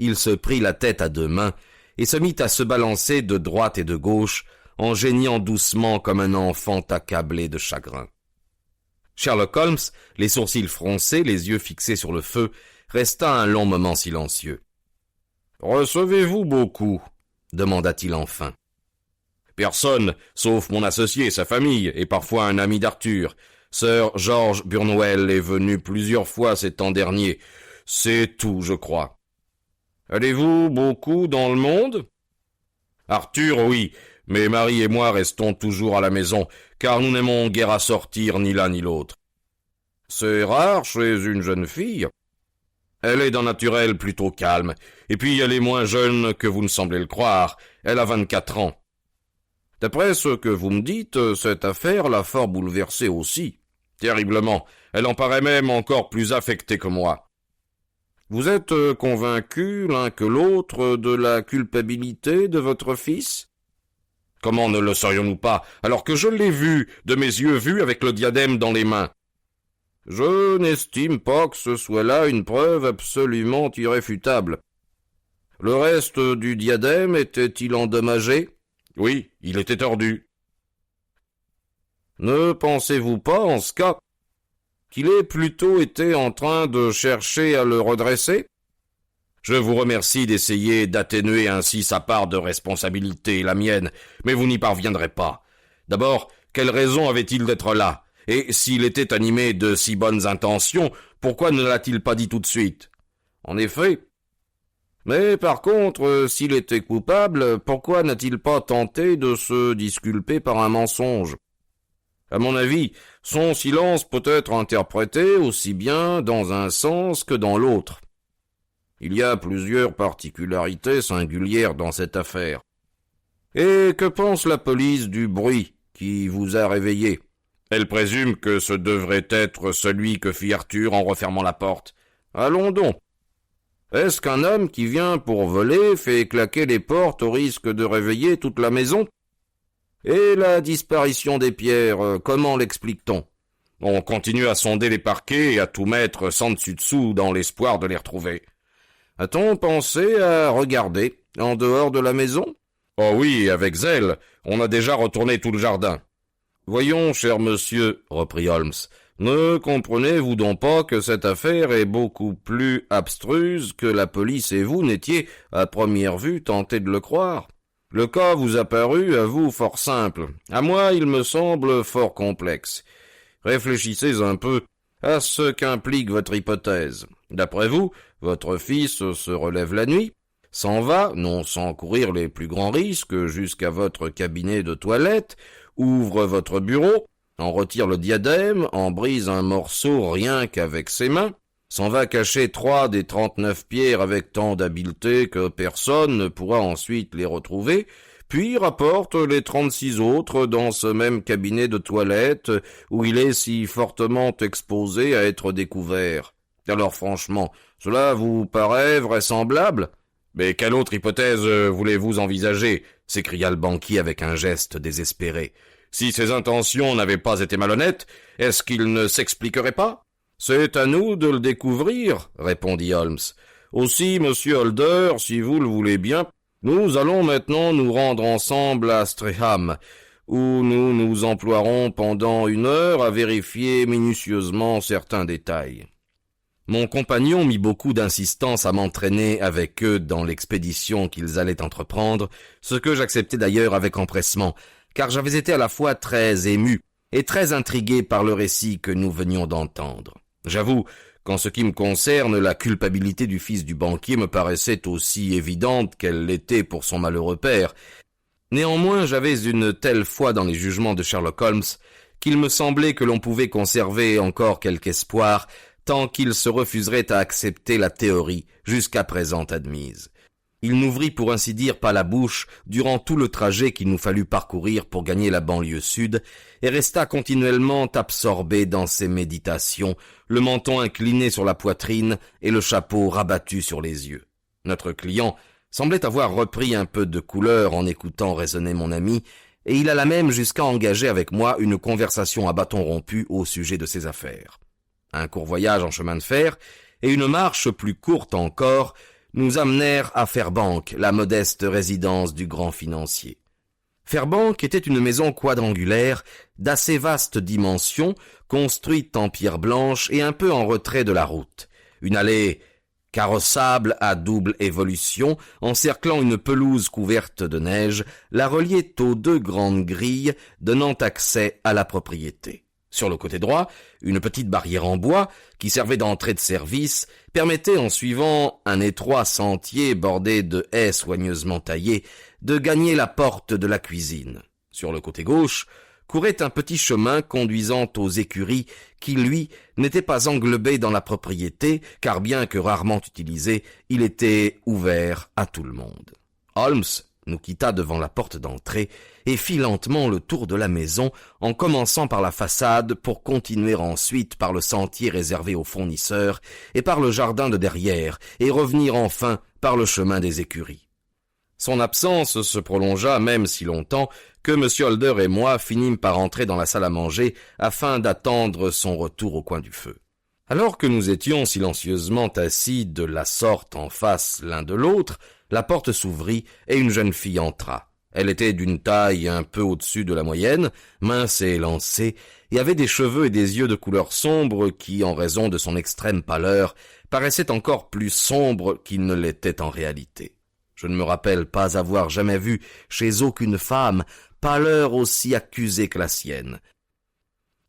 [SPEAKER 1] Il se prit la tête à 2 mains et se mit à se balancer de droite et de gauche en geignant doucement comme un enfant accablé de chagrin. Sherlock Holmes, les sourcils froncés, les yeux fixés sur le feu, resta un long moment silencieux.
[SPEAKER 2] « Recevez-vous beaucoup ?»
[SPEAKER 1] demanda-t-il enfin.
[SPEAKER 2] « Personne, sauf mon associé et sa famille, et parfois un ami d'Arthur. Sir George Burnwell est venu plusieurs fois ces temps derniers. C'est tout, je crois. » Allez-vous beaucoup dans le monde? Arthur, oui, mais Marie et moi restons toujours à la maison, car nous n'aimons guère à sortir ni l'un ni l'autre. C'est rare chez une jeune fille. Elle est d'un naturel plutôt calme, et puis elle est moins jeune que vous ne semblez le croire. Elle a 24 ans. D'après ce que vous me dites, cette affaire l'a fort bouleversée aussi. Terriblement. Elle en paraît même encore plus affectée que moi. Vous êtes convaincus l'un que l'autre de la culpabilité de votre fils? Comment ne le serions-nous pas, alors que je l'ai vu, de mes yeux vus, avec le diadème dans les mains? Je n'estime pas que ce soit là une preuve absolument irréfutable. Le reste du diadème était-il endommagé? Oui, il était tordu. Ne pensez-vous pas, en ce cas, qu'il ait plutôt été en train de chercher à le redresser? Je vous remercie d'essayer d'atténuer ainsi sa part de responsabilité et la mienne, mais vous n'y parviendrez pas. D'abord, quelle raison avait-il d'être là? Et s'il était animé de si bonnes intentions, pourquoi ne l'a-t-il pas dit tout de suite? En effet. Mais par contre, s'il était coupable, pourquoi n'a-t-il pas tenté de se disculper par un mensonge? À mon avis, son silence peut être interprété aussi bien dans un sens que dans l'autre. Il y a plusieurs particularités singulières dans cette affaire. Et que pense la police du bruit qui vous a réveillé? Elle présume que ce devrait être celui que fit Arthur en refermant la porte. Allons donc. Est-ce qu'un homme qui vient pour voler fait claquer les portes au risque de réveiller toute la maison? Et la disparition des pierres, comment l'explique-t-on? On continue à sonder les parquets et à tout mettre sans dessus-dessous dans l'espoir de les retrouver. A-t-on pensé à regarder en dehors de la maison? Oh oui, avec zèle. On a déjà retourné tout le jardin. Voyons, cher monsieur, reprit Holmes, ne comprenez-vous donc pas que cette affaire est beaucoup plus abstruse que la police et vous n'étiez, à première vue, tentés de le croire? Le cas vous a paru, à vous, fort simple. À moi, il me semble fort complexe. Réfléchissez un peu à ce qu'implique votre hypothèse. D'après vous, votre fils se relève la nuit, s'en va, non sans courir les plus grands risques, jusqu'à votre cabinet de toilette, ouvre votre bureau, en retire le diadème, en brise un morceau rien qu'avec ses mains, s'en va cacher 3 des 39 pierres avec tant d'habileté que personne ne pourra ensuite les retrouver, puis rapporte les 36 autres dans ce même cabinet de toilette où il est si fortement exposé à être découvert. Alors franchement, cela vous paraît vraisemblable ? Mais quelle autre hypothèse voulez-vous envisager ? S'écria le banquier avec un geste désespéré. Si ses intentions n'avaient pas été malhonnêtes, est-ce qu'il ne s'expliquerait pas ? C'est à nous de le découvrir, répondit Holmes. Aussi, monsieur Holder, si vous le voulez bien, nous allons maintenant nous rendre ensemble à Streatham, où nous nous emploierons pendant 1 heure à vérifier minutieusement certains détails. Mon compagnon mit beaucoup d'insistance à m'entraîner avec eux dans l'expédition qu'ils allaient entreprendre, ce que j'acceptai d'ailleurs avec empressement, car j'avais été à la fois très ému et très intrigué par le récit que nous venions d'entendre. J'avoue qu'en ce qui me concerne, la culpabilité du fils du banquier me paraissait aussi évidente qu'elle l'était pour son malheureux père. Néanmoins, j'avais une telle foi dans les jugements de Sherlock Holmes qu'il me semblait que l'on pouvait conserver encore quelque espoir tant qu'il se refuserait à accepter la théorie jusqu'à présent admise. Il n'ouvrit pour ainsi dire pas la bouche durant tout le trajet qu'il nous fallut parcourir pour gagner la banlieue sud, et resta continuellement absorbé dans ses méditations, le menton incliné sur la poitrine et le chapeau rabattu sur les yeux. Notre client semblait avoir repris un peu de couleur en écoutant raisonner mon ami, et il alla même jusqu'à engager avec moi une conversation à bâton rompu au sujet de ses affaires. Un court voyage en chemin de fer et une marche plus courte encore nous amenèrent à Fairbank, la modeste résidence du grand financier. Fairbank était une maison quadrangulaire d'assez vaste dimension, construite en pierre blanche et un peu en retrait de la route. Une allée carrossable à double évolution, encerclant une pelouse couverte de neige, la reliait aux 2 grandes grilles donnant accès à la propriété. Sur le côté droit, une petite barrière en bois, qui servait d'entrée de service, permettait, en suivant un étroit sentier bordé de haies soigneusement taillées, de gagner la porte de la cuisine. Sur le côté gauche, courait un petit chemin conduisant aux écuries qui, lui, n'était pas englobé dans la propriété, car bien que rarement utilisé, il était ouvert à tout le monde. Holmes nous quitta devant la porte d'entrée et fit lentement le tour de la maison en commençant par la façade pour continuer ensuite par le sentier réservé aux fournisseurs et par le jardin de derrière et revenir enfin par le chemin des écuries. Son absence se prolongea même si longtemps que M. Holder et moi finîmes par entrer dans la salle à manger afin d'attendre son retour au coin du feu. Alors que nous étions silencieusement assis de la sorte en face l'un de l'autre, la porte s'ouvrit et une jeune fille entra. Elle était d'une taille un peu au-dessus de la moyenne, mince et élancée, et avait des cheveux et des yeux de couleur sombre qui, en raison de son extrême pâleur, paraissaient encore plus sombres qu'ils ne l'étaient en réalité. Je ne me rappelle pas avoir jamais vu chez aucune femme pâleur aussi accusée que la sienne.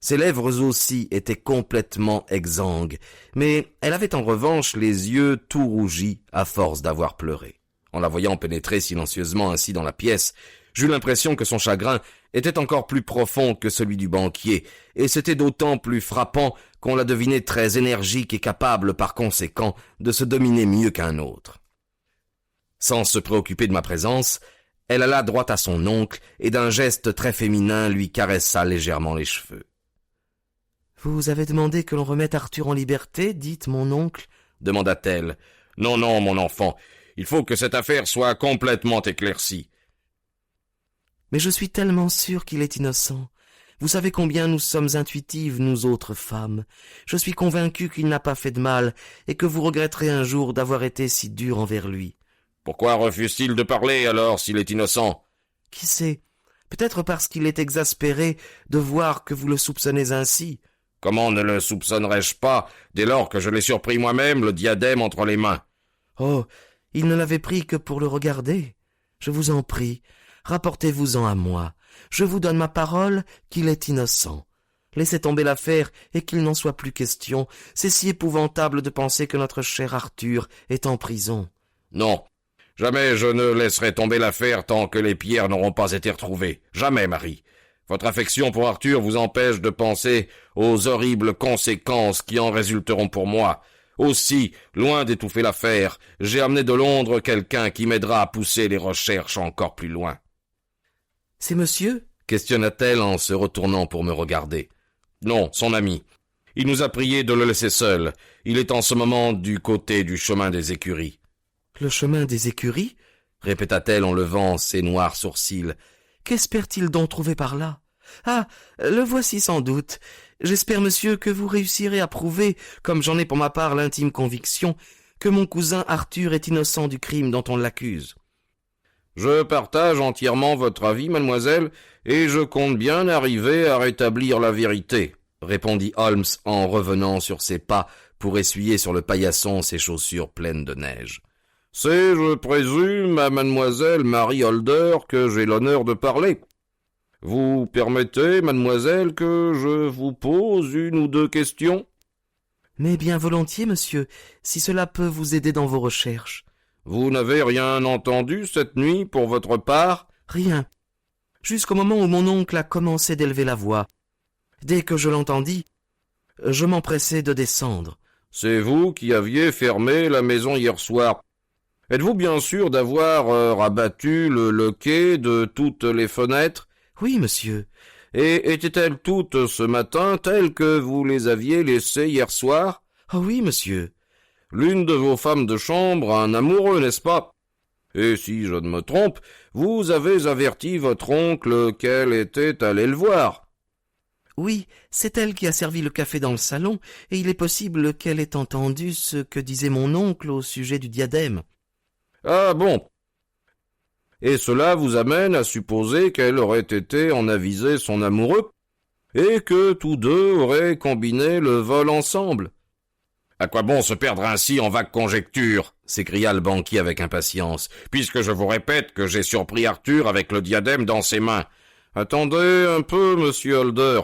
[SPEAKER 2] Ses lèvres aussi étaient complètement exsangues, mais elle avait en revanche les yeux tout rougis à force d'avoir pleuré. En la voyant pénétrer silencieusement ainsi dans la pièce, j'eus l'impression que son chagrin était encore plus profond que celui du banquier, et c'était d'autant plus frappant qu'on la devinait très énergique et capable par conséquent de se dominer mieux qu'un autre. Sans se préoccuper de ma présence, elle alla droit à son oncle et d'un geste très féminin lui caressa légèrement les cheveux.
[SPEAKER 1] « Vous avez demandé que l'on remette Arthur en liberté, dites mon oncle ?»
[SPEAKER 2] demanda-t-elle. « Non, non, mon enfant, il faut que cette affaire soit complètement éclaircie. »«
[SPEAKER 1] Mais je suis tellement sûre qu'il est innocent. Vous savez combien nous sommes intuitives, nous autres femmes. Je suis convaincue qu'il n'a pas fait de mal et que vous regretterez un jour d'avoir été si dure envers lui. »
[SPEAKER 2] « Pourquoi refuse-t-il de parler, alors, s'il est innocent ?»«
[SPEAKER 1] Qui sait? Peut-être parce qu'il est exaspéré de voir que vous le soupçonnez ainsi. »«
[SPEAKER 2] Comment ne le soupçonnerais-je pas, dès lors que je l'ai surpris moi-même, le diadème entre les mains ?»«
[SPEAKER 1] Oh, il ne l'avait pris que pour le regarder. Je vous en prie, rapportez-vous-en à moi. Je vous donne ma parole qu'il est innocent. Laissez tomber l'affaire et qu'il n'en soit plus question. C'est si épouvantable de penser que notre cher Arthur est en prison. »
[SPEAKER 2] « Non. Jamais je ne laisserai tomber l'affaire tant que les pierres n'auront pas été retrouvées. Jamais, Marie. Votre affection pour Arthur vous empêche de penser aux horribles conséquences qui en résulteront pour moi. Aussi, loin d'étouffer l'affaire, j'ai amené de Londres quelqu'un qui m'aidera à pousser les recherches encore plus loin.
[SPEAKER 1] « C'est monsieur ?» questionna-t-elle en se retournant pour me regarder.
[SPEAKER 2] « Non, son ami. Il nous a prié de le laisser seul. Il est en ce moment du côté du chemin des écuries. »«
[SPEAKER 1] Le chemin des écuries ?» répéta-t-elle en levant ses noirs sourcils. « Qu'espère-t-il donc trouver par là ? Ah, le voici sans doute. J'espère, monsieur, que vous réussirez à prouver, comme j'en ai pour ma part l'intime conviction, que mon cousin Arthur est innocent du crime dont on l'accuse. »
[SPEAKER 2] « Je partage entièrement votre avis, mademoiselle, et je compte bien arriver à rétablir la vérité, »
[SPEAKER 1] répondit Holmes en revenant sur ses pas pour essuyer sur le paillasson ses chaussures pleines de neige.
[SPEAKER 2] « C'est, je présume, à mademoiselle Marie Holder que j'ai l'honneur de parler. Vous permettez, mademoiselle, que je vous pose une ou deux questions ? » ?»«
[SPEAKER 1] Mais bien volontiers, monsieur, si cela peut vous aider dans vos recherches. »«
[SPEAKER 2] Vous n'avez rien entendu cette nuit pour votre part ? » ?»«
[SPEAKER 1] Rien. Jusqu'au moment où mon oncle a commencé d'élever la voix. Dès que je l'entendis, je m'empressai de descendre. »«
[SPEAKER 2] C'est vous qui aviez fermé la maison hier soir. Êtes-vous bien sûr d'avoir rabattu le loquet de toutes les fenêtres ? » ?»«
[SPEAKER 1] Oui, monsieur. »«
[SPEAKER 2] Et étaient-elles toutes ce matin telles que vous les aviez laissées hier soir ? » ?»«
[SPEAKER 1] Oh oui, monsieur. » »«
[SPEAKER 2] L'une de vos femmes de chambre, un amoureux, n'est-ce pas ? Et si je ne me trompe, vous avez averti votre oncle qu'elle était allée le voir. » »«
[SPEAKER 1] Oui, c'est elle qui a servi le café dans le salon, et il est possible qu'elle ait entendu ce que disait mon oncle au sujet du diadème. »«
[SPEAKER 2] Ah bon. Et cela vous amène à supposer qu'elle aurait été en aviser son amoureux, et que tous deux auraient combiné le vol ensemble. » »« À quoi bon se perdre ainsi en vagues conjectures ?» s'écria le banquier avec impatience, « puisque je vous répète que j'ai surpris Arthur avec le diadème dans ses mains. Attendez un peu, monsieur Holder.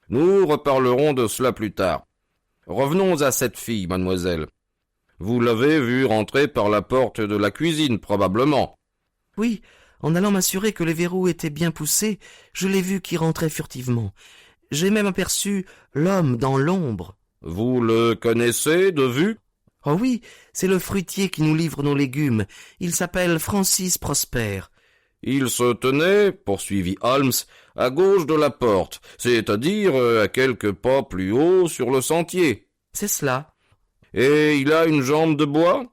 [SPEAKER 2] Nous reparlerons de cela plus tard. Revenons à cette fille, mademoiselle. Vous l'avez vue rentrer par la porte de la cuisine, probablement. »«
[SPEAKER 1] Oui, en allant m'assurer que les verrous étaient bien poussés, je l'ai vu qui rentrait furtivement. J'ai même aperçu l'homme dans l'ombre. »«
[SPEAKER 2] Vous le connaissez de vue ? » ?»«
[SPEAKER 1] Oh oui, c'est le fruitier qui nous livre nos légumes. Il s'appelle Francis Prosper. »«
[SPEAKER 2] Il se tenait, poursuivit Holmes, à gauche de la porte, c'est-à-dire à quelques pas plus haut sur le sentier. »«
[SPEAKER 1] C'est cela. »«
[SPEAKER 2] Et il a une jambe de bois ?»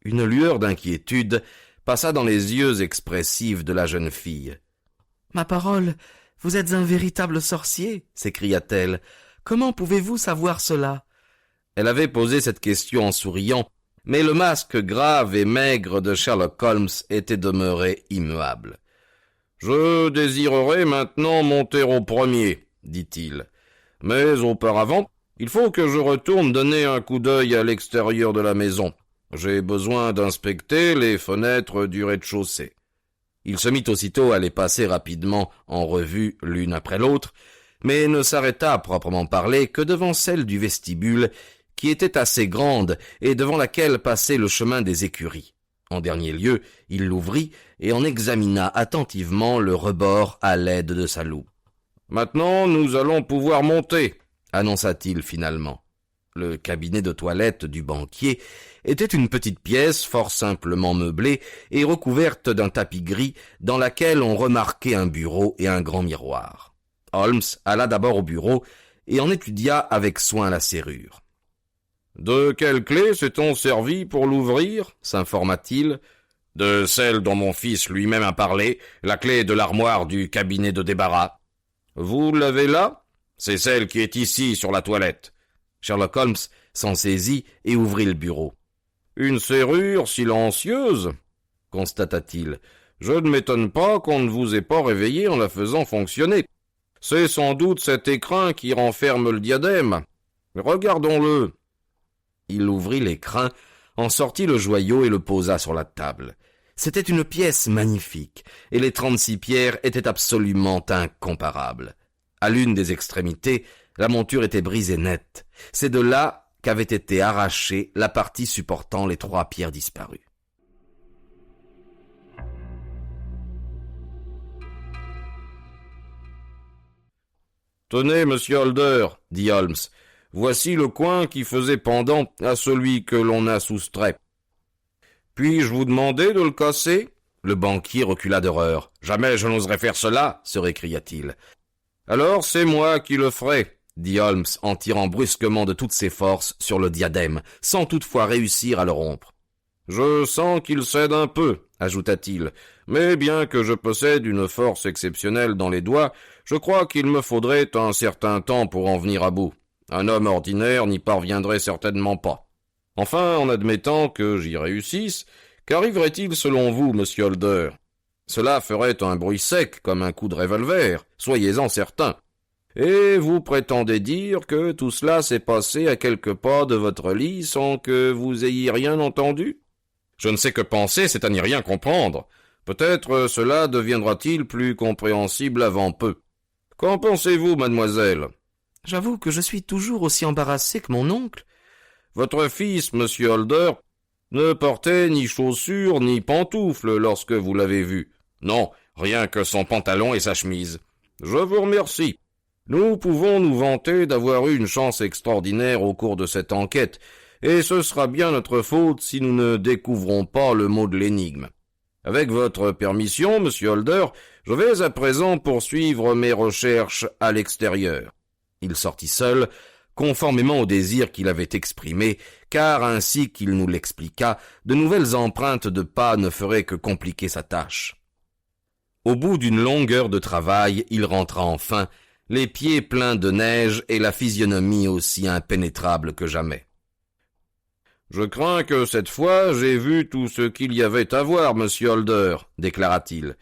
[SPEAKER 1] Une lueur d'inquiétude passa dans les yeux expressifs de la jeune fille. « Ma parole, vous êtes un véritable sorcier » s'écria-t-elle. « Comment pouvez-vous savoir cela ?» Elle avait posé cette question en souriant, mais le masque grave et maigre de Sherlock Holmes était demeuré immuable.
[SPEAKER 2] « Je désirerais maintenant monter au premier, dit-il. Mais auparavant, il faut que je retourne donner un coup d'œil à l'extérieur de la maison. J'ai besoin d'inspecter les fenêtres du rez-de-chaussée. »
[SPEAKER 1] Il se mit aussitôt à les passer rapidement en revue l'une après l'autre, mais ne s'arrêta à proprement parler que devant celle du vestibule, qui était assez grande et devant laquelle passait le chemin des écuries. En dernier lieu, il l'ouvrit et en examina attentivement le rebord à l'aide de sa loupe.
[SPEAKER 2] « Maintenant, nous allons pouvoir monter, »
[SPEAKER 1] annonça-t-il finalement. Le cabinet de toilette du banquier était une petite pièce fort simplement meublée et recouverte d'un tapis gris dans laquelle on remarquait un bureau et un grand miroir. Holmes alla d'abord au bureau et en étudia avec soin la serrure.
[SPEAKER 2] « De quelle clé s'est-on servi pour l'ouvrir ?» s'informa-t-il. « De celle dont mon fils lui-même a parlé, la clé de l'armoire du cabinet de débarras. »« Vous l'avez là ? C'est celle qui est ici sur la toilette. »
[SPEAKER 1] Sherlock Holmes s'en saisit et ouvrit le bureau.
[SPEAKER 2] « Une serrure silencieuse ?» constata-t-il. « Je ne m'étonne pas qu'on ne vous ait pas réveillé en la faisant fonctionner. C'est sans doute cet écrin qui renferme le diadème. Regardons-le. »
[SPEAKER 1] Il ouvrit l'écrin, en sortit le joyau et le posa sur la table. C'était une pièce magnifique, et les 36 pierres étaient absolument incomparables. À l'une des extrémités, la monture était brisée nette. C'est de là qu'avait été arrachée la partie supportant les 3 pierres disparues.
[SPEAKER 2] Tenez, monsieur Holder, dit Holmes, voici le coin qui faisait pendant à celui que l'on a soustrait. Puis-je vous demander de le casser? Le banquier recula d'horreur. Jamais je n'oserais faire cela, se récria-t-il. Alors c'est moi qui le ferai, dit Holmes en tirant brusquement de toutes ses forces sur le diadème, sans toutefois réussir à le rompre. Je sens qu'il cède un peu, ajouta-t-il, mais bien que je possède une force exceptionnelle dans les doigts, je crois qu'il me faudrait un certain temps pour en venir à bout. Un homme ordinaire n'y parviendrait certainement pas. Enfin, en admettant que j'y réussisse, qu'arriverait-il selon vous, monsieur Holder? Cela ferait un bruit sec comme un coup de revolver, soyez-en certain. Et vous prétendez dire que tout cela s'est passé à quelques pas de votre lit sans que vous ayez rien entendu? Je ne sais que penser, c'est à n'y rien comprendre. Peut-être cela deviendra-t-il plus compréhensible avant peu. Qu'en pensez-vous, mademoiselle?
[SPEAKER 1] J'avoue que je suis toujours aussi embarrassé que mon oncle.
[SPEAKER 2] Votre fils, monsieur Holder, ne portait ni chaussures ni pantoufles lorsque vous l'avez vu. Non, rien que son pantalon et sa chemise. Je vous remercie. Nous pouvons nous vanter d'avoir eu une chance extraordinaire au cours de cette enquête, et ce sera bien notre faute si nous ne découvrons pas le mot de l'énigme. Avec votre permission, monsieur Holder, je vais à présent poursuivre mes recherches à l'extérieur. Il sortit seul, conformément au désir qu'il avait exprimé, car ainsi qu'il nous l'expliqua, de nouvelles empreintes de pas ne feraient que compliquer sa tâche. Au bout d'une longue heure de travail, il rentra enfin, les pieds pleins de neige et la physionomie aussi impénétrable que jamais. « Je crains que cette fois j'ai vu tout ce qu'il y avait à voir, monsieur Holder, déclara-t-il.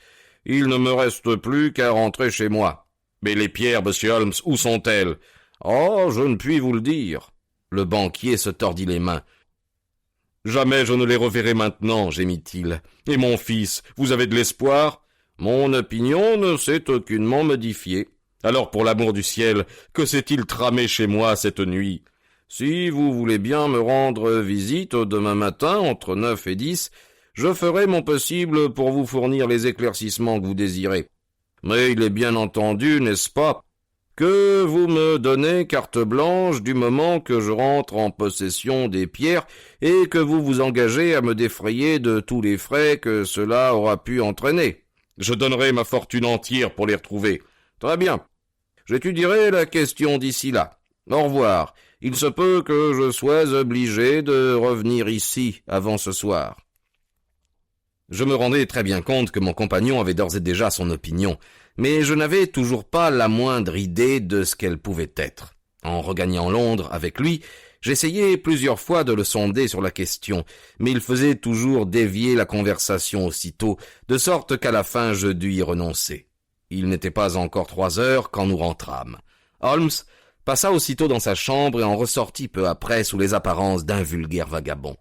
[SPEAKER 2] Il ne me reste plus qu'à rentrer chez moi. Mais les pierres, monsieur Holmes, où sont-elles? Oh, je ne puis vous le dire. Le banquier se tordit les mains. Jamais je ne les reverrai maintenant, gémit-il. Et mon fils, vous avez de l'espoir? Mon opinion ne s'est aucunement modifiée. Alors, pour l'amour du ciel, que s'est-il tramé chez moi cette nuit? Si vous voulez bien me rendre visite demain matin, entre 9 et 10, je ferai mon possible pour vous fournir les éclaircissements que vous désirez. Mais il est bien entendu, n'est-ce pas, que vous me donnez carte blanche du moment que je rentre en possession des pierres et que vous vous engagez à me défrayer de tous les frais que cela aura pu entraîner. Je donnerai ma fortune entière pour les retrouver. Très bien. J'étudierai la question d'ici là. Au revoir. Il se peut que je sois obligé de revenir ici avant ce soir. Je me rendais très bien compte que mon compagnon avait d'ores et déjà son opinion, mais je n'avais toujours pas la moindre idée de ce qu'elle pouvait être. En regagnant Londres avec lui, j'essayai plusieurs fois de le sonder sur la question, mais il faisait toujours dévier la conversation aussitôt, de sorte qu'à la fin je dus y renoncer. Il n'était pas encore 3 heures quand nous rentrâmes. Holmes passa aussitôt dans sa chambre et en ressortit peu après sous les apparences d'un vulgaire vagabond.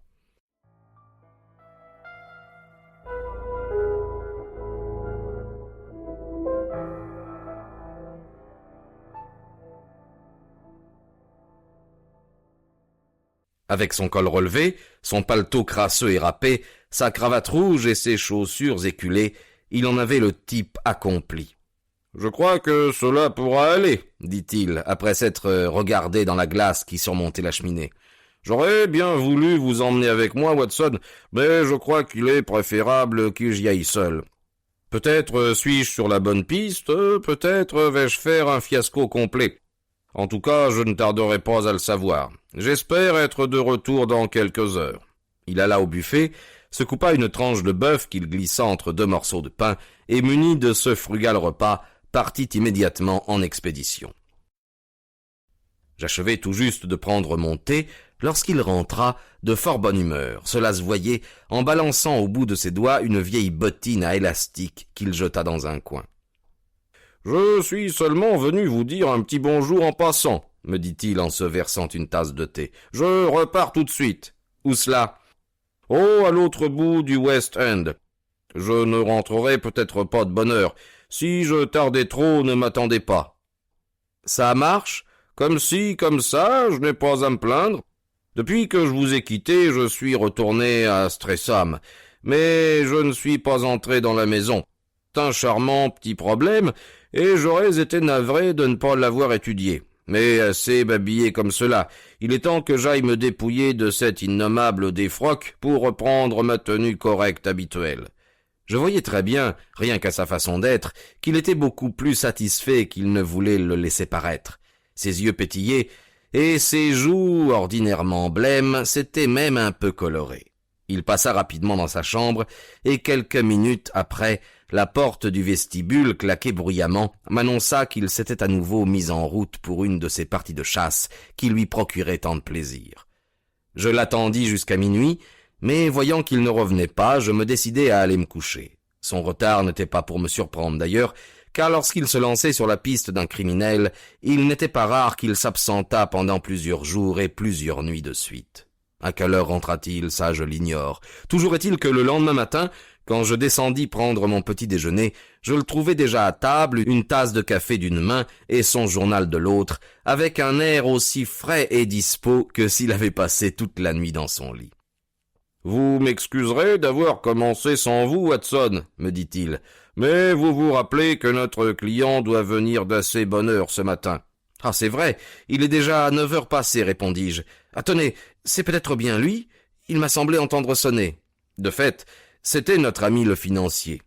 [SPEAKER 2] Avec son col relevé, son paletot crasseux et râpé, sa cravate rouge et ses chaussures éculées, il en avait le type accompli. « Je crois que cela pourra aller, dit-il, après s'être regardé dans la glace qui surmontait la cheminée. J'aurais bien voulu vous emmener avec moi, Watson, mais je crois qu'il est préférable que j'y aille seul. Peut-être suis-je sur la bonne piste, peut-être vais-je faire un fiasco complet. En tout cas, je ne tarderai pas à le savoir. J'espère être de retour dans quelques heures. » Il alla au buffet, se coupa une tranche de bœuf qu'il glissa entre 2 morceaux de pain, et muni de ce frugal repas, partit immédiatement en expédition. J'achevais tout juste de prendre mon thé, lorsqu'il rentra de fort bonne humeur, cela se voyait, en balançant au bout de ses doigts une vieille bottine à élastique qu'il jeta dans un coin. « Je suis seulement venu vous dire un petit bonjour en passant, » me dit-il en se versant une tasse de thé. « Je repars tout de suite. »« Où cela ?»« Oh, à l'autre bout du West End. Je ne rentrerai peut-être pas de bonne heure. Si je tardais trop, ne m'attendez pas. »« Ça marche ? Comme ci, comme ça, je n'ai pas à me plaindre. Depuis que je vous ai quitté, je suis retourné à Streatham, mais je ne suis pas entré dans la maison. un charmant petit problème, et j'aurais été navré de ne pas l'avoir étudié. Mais assez babillé comme cela, il est temps que j'aille me dépouiller de cet innommable défroque pour reprendre ma tenue correcte habituelle. » Je voyais très bien, rien qu'à sa façon d'être, qu'il était beaucoup plus satisfait qu'il ne voulait le laisser paraître. Ses yeux pétillaient, et ses joues, ordinairement blêmes, s'étaient même un peu colorées. Il passa rapidement dans sa chambre, et quelques minutes après, la porte du vestibule, claquée bruyamment, m'annonça qu'il s'était à nouveau mis en route pour une de ces parties de chasse qui lui procuraient tant de plaisir. Je l'attendis jusqu'à minuit, mais voyant qu'il ne revenait pas, je me décidai à aller me coucher. Son retard n'était pas pour me surprendre d'ailleurs, car lorsqu'il se lançait sur la piste d'un criminel, il n'était pas rare qu'il s'absentât pendant plusieurs jours et plusieurs nuits de suite. À quelle heure rentra-t-il, ça je l'ignore. Toujours est-il que le lendemain matin, quand je descendis prendre mon petit déjeuner, je le trouvai déjà à table, une tasse de café d'une main et son journal de l'autre, avec un air aussi frais et dispos que s'il avait passé toute la nuit dans son lit. « Vous m'excuserez d'avoir commencé sans vous, Watson, » me dit-il, « mais vous vous rappelez que notre client doit venir d'assez bonne heure ce matin. »« Ah, c'est vrai, il est déjà à 9 heures passées, répondis-je. « Attendez, c'est peut-être bien lui? Il m'a semblé entendre sonner. » De fait, c'était notre ami le financier.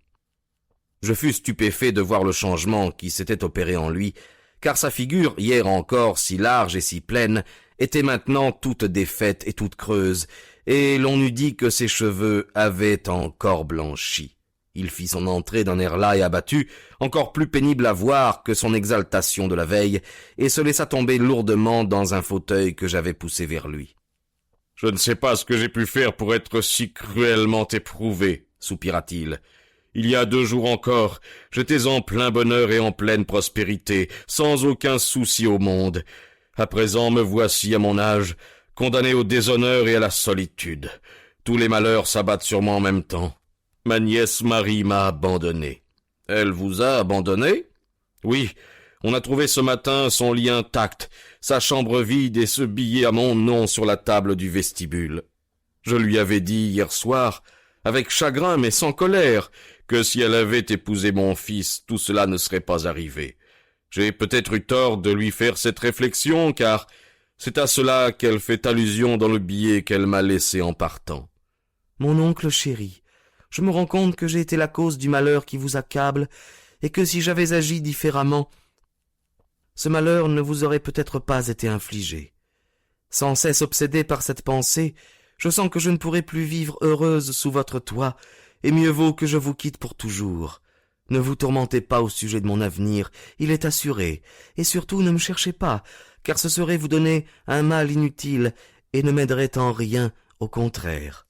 [SPEAKER 2] Je fus stupéfait de voir le changement qui s'était opéré en lui, car sa figure, hier encore si large et si pleine, était maintenant toute défaite et toute creuse, et l'on eût dit que ses cheveux avaient encore blanchi. Il fit son entrée d'un air las et abattu, encore plus pénible à voir que son exaltation de la veille, et se laissa tomber lourdement dans un fauteuil que j'avais poussé vers lui. « Je ne sais pas ce que j'ai pu faire pour être si cruellement éprouvé, » soupira-t-il. « Il y a 2 jours encore, j'étais en plein bonheur et en pleine prospérité, sans aucun souci au monde. À présent, me voici à mon âge, condamné au déshonneur et à la solitude. Tous les malheurs s'abattent sur moi en même temps. Ma nièce Marie m'a abandonné. »« Elle vous a abandonné ?»« Oui, on a trouvé ce matin son lit intact, sa chambre vide et ce billet à mon nom sur la table du vestibule. Je lui avais dit hier soir, avec chagrin mais sans colère, que si elle avait épousé mon fils, tout cela ne serait pas arrivé. J'ai peut-être eu tort de lui faire cette réflexion, car c'est à cela qu'elle fait allusion dans le billet qu'elle m'a laissé en partant. »«
[SPEAKER 1] Mon oncle chéri, je me rends compte que j'ai été la cause du malheur qui vous accable, et que si j'avais agi différemment, ce malheur ne vous aurait peut-être pas été infligé. Sans cesse obsédé par cette pensée, je sens que je ne pourrai plus vivre heureuse sous votre toit, et mieux vaut que je vous quitte pour toujours. Ne vous tourmentez pas au sujet de mon avenir, il est assuré, et surtout ne me cherchez pas, car ce serait vous donner un mal inutile, et ne m'aiderait en rien, au contraire.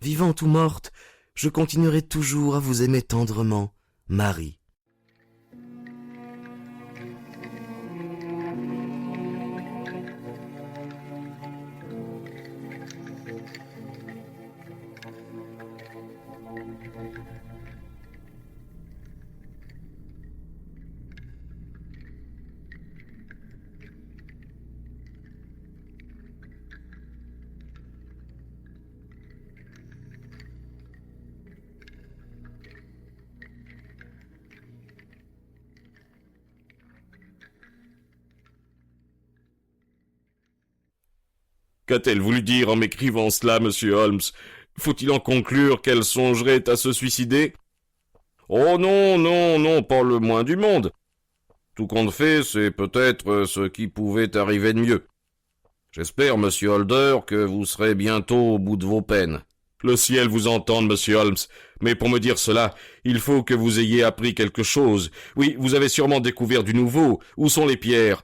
[SPEAKER 1] Vivante ou morte, je continuerai toujours à vous aimer tendrement, Marie.
[SPEAKER 2] Qu'a-t-elle voulu dire en m'écrivant cela, monsieur Holmes? Faut-il en conclure qu'elle songerait à se suicider? Oh non, non, non, pas le moins du monde. Tout compte fait, c'est peut-être ce qui pouvait arriver de mieux. J'espère, monsieur Holder, que vous serez bientôt au bout de vos peines. Le ciel vous entende, monsieur Holmes, mais pour me dire cela, il faut que vous ayez appris quelque chose. Oui, vous avez sûrement découvert du nouveau. Où sont les pierres?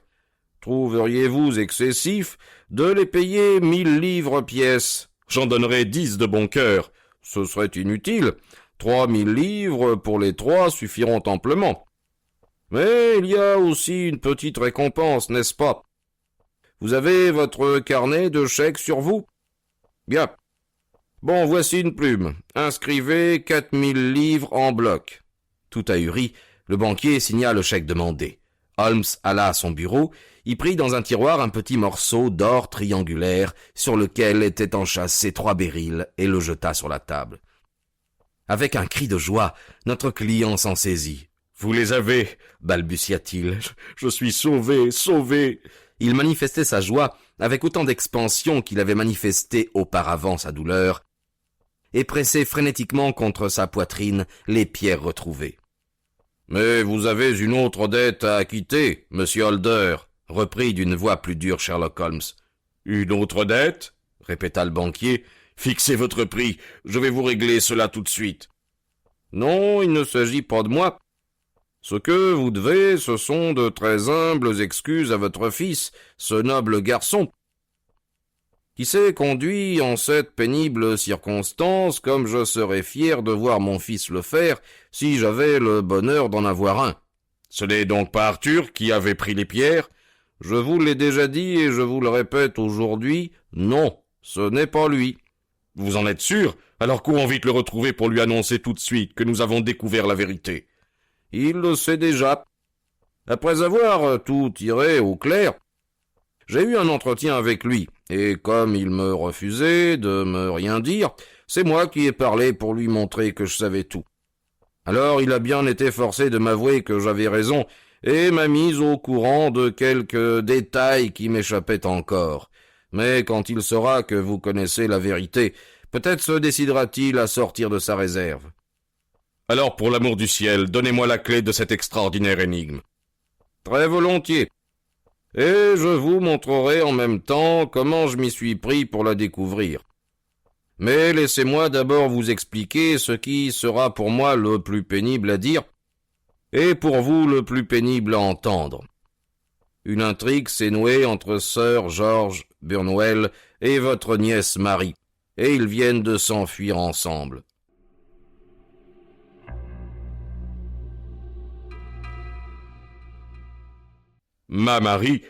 [SPEAKER 2] Trouveriez-vous excessif de les payer 1000 livres pièce? J'en donnerais 10 de bon cœur. Ce serait inutile. 3000 livres pour les 3 suffiront amplement. Mais il y a aussi une petite récompense, n'est-ce pas? Vous avez votre carnet de chèques sur vous? Bien. Bon, voici une plume. Inscrivez 4000 livres en bloc. Tout ahuri, le banquier signa le chèque demandé. Holmes alla à son bureau, y prit dans un tiroir un petit morceau d'or triangulaire sur lequel étaient enchâssés 3 béryls et le jeta sur la table.
[SPEAKER 1] Avec un cri de joie, notre client s'en saisit. « Vous les avez !» balbutia-t-il. « Je suis sauvé, sauvé !» Il manifestait sa joie avec autant d'expansion qu'il avait manifesté auparavant sa douleur, et pressait frénétiquement contre sa poitrine les pierres retrouvées. « Mais vous avez une autre dette à acquitter, monsieur Holder, reprit d'une voix plus dure Sherlock Holmes. « Une autre dette ?» répéta le banquier. « Fixez votre prix, je vais vous régler cela tout de suite. »« Non, il ne s'agit pas de moi. Ce que vous devez, ce sont de très humbles excuses à votre fils, ce noble garçon, qui s'est conduit en cette pénible circonstance comme je serais fier de voir mon fils le faire si j'avais le bonheur d'en avoir un. Ce n'est donc pas Arthur qui avait pris les pierres? Je vous l'ai déjà dit et je vous le répète aujourd'hui, non, ce n'est pas lui. Vous en êtes sûr? Alors courons vite le retrouver pour lui annoncer tout de suite que nous avons découvert la vérité. Il le sait déjà. Après avoir tout tiré au clair, j'ai eu un entretien avec lui, et comme il me refusait de me rien dire, c'est moi qui ai parlé pour lui montrer que je savais tout. Alors il a bien été forcé de m'avouer que j'avais raison, et m'a mis au courant de quelques détails qui m'échappaient encore. Mais quand il saura que vous connaissez la vérité, peut-être se décidera-t-il à sortir de sa réserve. Alors, pour l'amour du ciel, donnez-moi la clé de cette extraordinaire énigme. Très volontiers. Et je vous montrerai en même temps comment je m'y suis pris pour la découvrir. Mais laissez-moi d'abord vous expliquer ce qui sera pour moi le plus pénible à dire, et pour vous le plus pénible à entendre. Une intrigue s'est nouée entre Sir George Burnwell et votre nièce Marie, et ils viennent de s'enfuir ensemble. Ma Marie?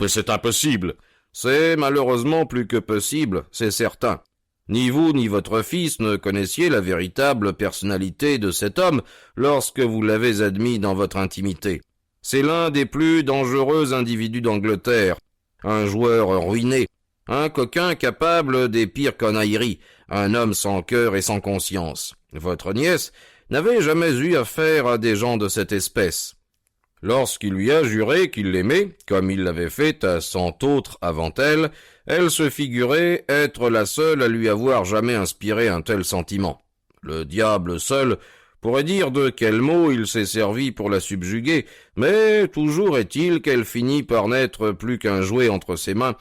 [SPEAKER 1] Mais c'est impossible. C'est malheureusement plus que possible, c'est certain. Ni vous ni votre fils ne connaissiez la véritable personnalité de cet homme lorsque vous l'avez admis dans votre intimité. C'est l'un des plus dangereux individus d'Angleterre, un joueur ruiné, un coquin capable des pires conneries, un homme sans cœur et sans conscience. Votre nièce n'avait jamais eu affaire à des gens de cette espèce. Lorsqu'il lui a juré qu'il l'aimait, comme il l'avait fait à 100 autres avant elle, elle se figurait être la seule à lui avoir jamais inspiré un tel sentiment. Le diable seul pourrait dire de quels mots il s'est servi pour la subjuguer, mais toujours est-il qu'elle finit par n'être plus qu'un jouet entre ses mains,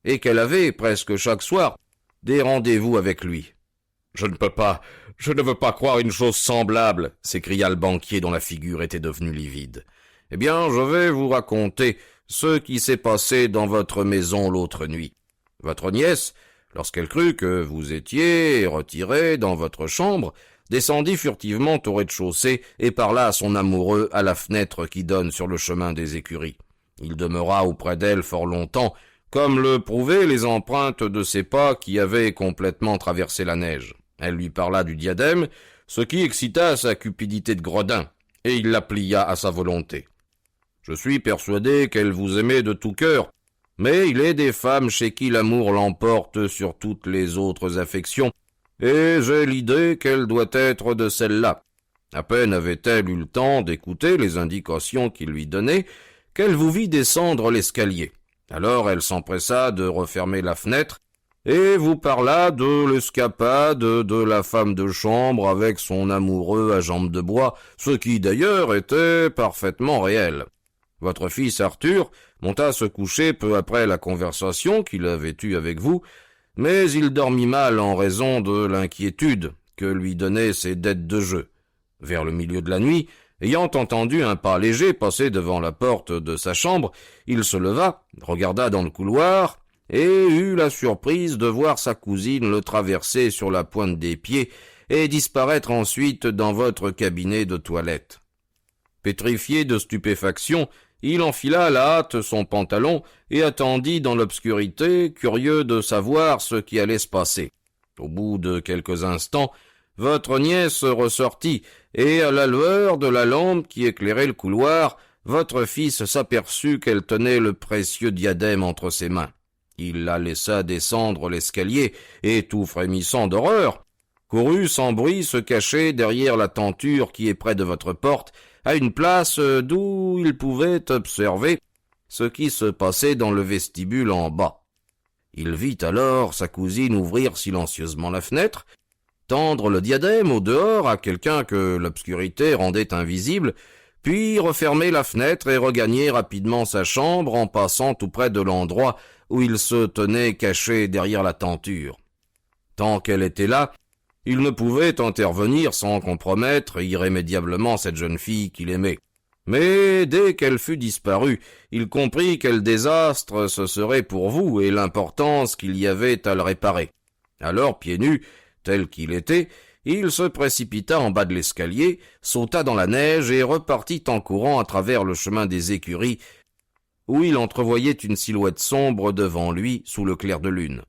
[SPEAKER 1] et qu'elle avait, presque chaque soir, des rendez-vous avec lui. « Je ne veux pas croire une chose semblable !» s'écria le banquier dont la figure était devenue livide. « Eh bien, je vais vous raconter ce qui s'est passé dans votre maison l'autre nuit. Votre nièce, lorsqu'elle crut que vous étiez retiré dans votre chambre, descendit furtivement au rez-de-chaussée et parla à son amoureux à la fenêtre qui donne sur le chemin des écuries. Il demeura auprès d'elle fort longtemps, comme le prouvaient les empreintes de ses pas qui avaient complètement traversé la neige. Elle lui parla du diadème, ce qui excita sa cupidité de gredin, et il la plia à sa volonté. Je suis persuadé qu'elle vous aimait de tout cœur, mais il est des femmes chez qui l'amour l'emporte sur toutes les autres affections, et j'ai l'idée qu'elle doit être de celle-là. À peine avait-elle eu le temps d'écouter les indications qu'il lui donnait, qu'elle vous vit descendre l'escalier. Alors elle s'empressa de refermer la fenêtre, et vous parla de l'escapade de la femme de chambre avec son amoureux à jambes de bois, ce qui d'ailleurs était parfaitement réel. Votre fils Arthur monta se coucher peu après la conversation qu'il avait eue avec vous, mais il dormit mal en raison de l'inquiétude que lui donnaient ses dettes de jeu. Vers le milieu de la nuit, ayant entendu un pas léger passer devant la porte de sa chambre, il se leva, regarda dans le couloir, et eut la surprise de voir sa cousine le traverser sur la pointe des pieds et disparaître ensuite dans votre cabinet de toilette. Pétrifié de stupéfaction, il enfila à la hâte son pantalon et attendit dans l'obscurité, curieux de savoir ce qui allait se passer. Au bout de quelques instants, votre nièce ressortit, et à la lueur de la lampe qui éclairait le couloir, votre fils s'aperçut qu'elle tenait le précieux diadème entre ses mains. Il la laissa descendre l'escalier, et tout frémissant d'horreur, courut sans bruit se cacher derrière la tenture qui est près de votre porte, à une place d'où il pouvait observer ce qui se passait dans le vestibule en bas. Il vit alors sa cousine ouvrir silencieusement la fenêtre, tendre le diadème au dehors à quelqu'un que l'obscurité rendait invisible, puis refermer la fenêtre et regagner rapidement sa chambre en passant tout près de l'endroit où il se tenait caché derrière la tenture. Tant qu'elle était là, il ne pouvait intervenir sans compromettre irrémédiablement cette jeune fille qu'il aimait. Mais dès qu'elle fut disparue, il comprit quel désastre ce serait pour vous et l'importance qu'il y avait à le réparer. Alors, pieds nus, tel qu'il était, il se précipita en bas de l'escalier, sauta dans la neige et repartit en courant à travers le chemin des écuries, où il entrevoyait une silhouette sombre devant lui sous le clair de lune.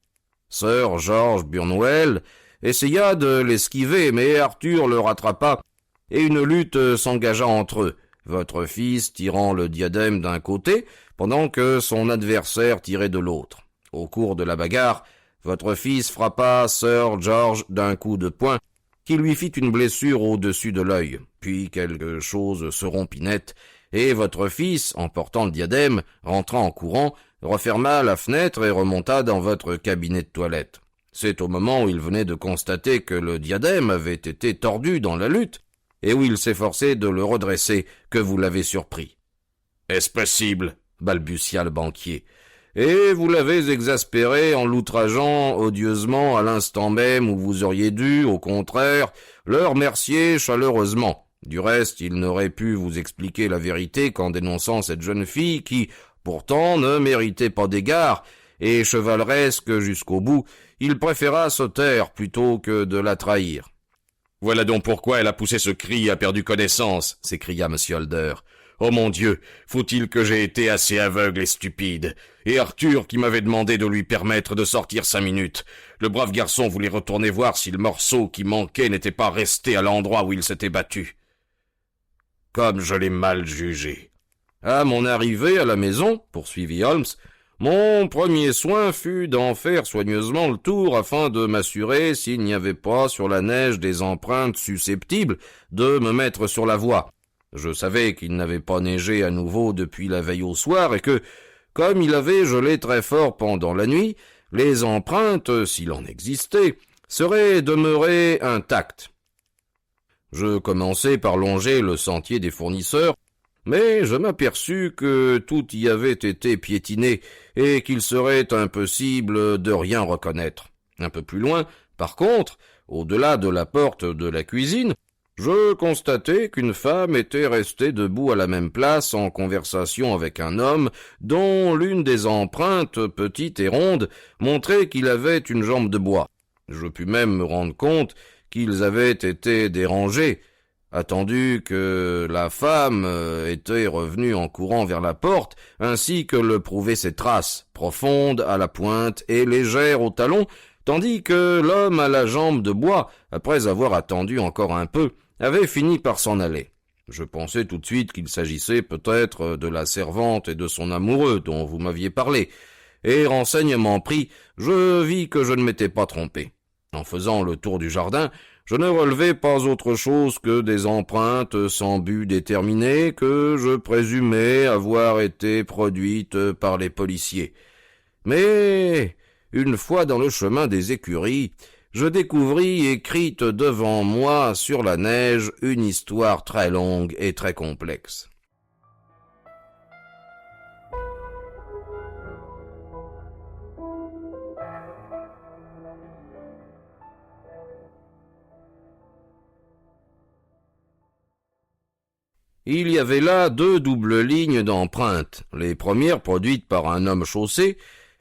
[SPEAKER 1] Sir George Burnwell essaya de l'esquiver, mais Arthur le rattrapa, et une lutte s'engagea entre eux, votre fils tirant le diadème d'un côté, pendant que son adversaire tirait de l'autre. Au cours de la bagarre, votre fils frappa Sir George d'un coup de poing, qui lui fit une blessure au-dessus de l'œil, puis quelque chose se rompit net, et votre fils, emportant le diadème, rentra en courant, referma la fenêtre et remonta dans votre cabinet de toilette. C'est au moment où il venait de constater que le diadème avait été tordu dans la lutte, et où il s'efforçait de le redresser, que vous l'avez surpris.
[SPEAKER 2] « Est-ce possible ?»
[SPEAKER 1] balbutia le banquier. « Et vous l'avez exaspéré en l'outrageant odieusement à l'instant même où vous auriez dû, au contraire, le remercier chaleureusement. Du reste, il n'aurait pu vous expliquer la vérité qu'en dénonçant cette jeune fille qui, pourtant, ne méritait pas d'égard, et chevaleresque jusqu'au bout, il préféra se taire plutôt que de la trahir. »
[SPEAKER 2] « Voilà donc pourquoi elle a poussé ce cri et a perdu connaissance, » s'écria M. Holder. « Oh mon Dieu, faut-il que j'aie été assez aveugle et stupide. Et Arthur qui m'avait demandé de lui permettre de sortir 5 minutes. Le brave garçon voulait retourner voir si le morceau qui manquait n'était pas resté à l'endroit où il s'était battu. Comme je l'ai mal jugé. »
[SPEAKER 1] « À mon arrivée à la maison, poursuivit Holmes, mon premier soin fut d'en faire soigneusement le tour afin de m'assurer s'il n'y avait pas sur la neige des empreintes susceptibles de me mettre sur la voie. Je savais qu'il n'avait pas neigé à nouveau depuis la veille au soir et que, comme il avait gelé très fort pendant la nuit, les empreintes, s'il en existait, seraient demeurées intactes. Je commençai par longer le sentier des fournisseurs, mais je m'aperçus que tout y avait été piétiné et qu'il serait impossible de rien reconnaître. Un peu plus loin, par contre, au-delà de la porte de la cuisine, je constatai qu'une femme était restée debout à la même place en conversation avec un homme dont l'une des empreintes, petite et ronde, montrait qu'il avait une jambe de bois. Je pus même me rendre compte qu'ils avaient été dérangés, attendu que la femme était revenue en courant vers la porte, ainsi que le prouvaient ses traces, profondes à la pointe et légères au talon, tandis que l'homme à la jambe de bois, après avoir attendu encore un peu, avait fini par s'en aller. Je pensai tout de suite qu'il s'agissait peut-être de la servante et de son amoureux dont vous m'aviez parlé, et renseignement pris, je vis que je ne m'étais pas trompé. En faisant le tour du jardin, je ne relevai pas autre chose que des empreintes sans but déterminé que je présumais avoir été produites par les policiers. Mais, une fois dans le chemin des écuries, je découvris écrite devant moi sur la neige une histoire très longue et très complexe. Il y avait là 2 doubles lignes d'empreintes, les premières produites par un homme chaussé,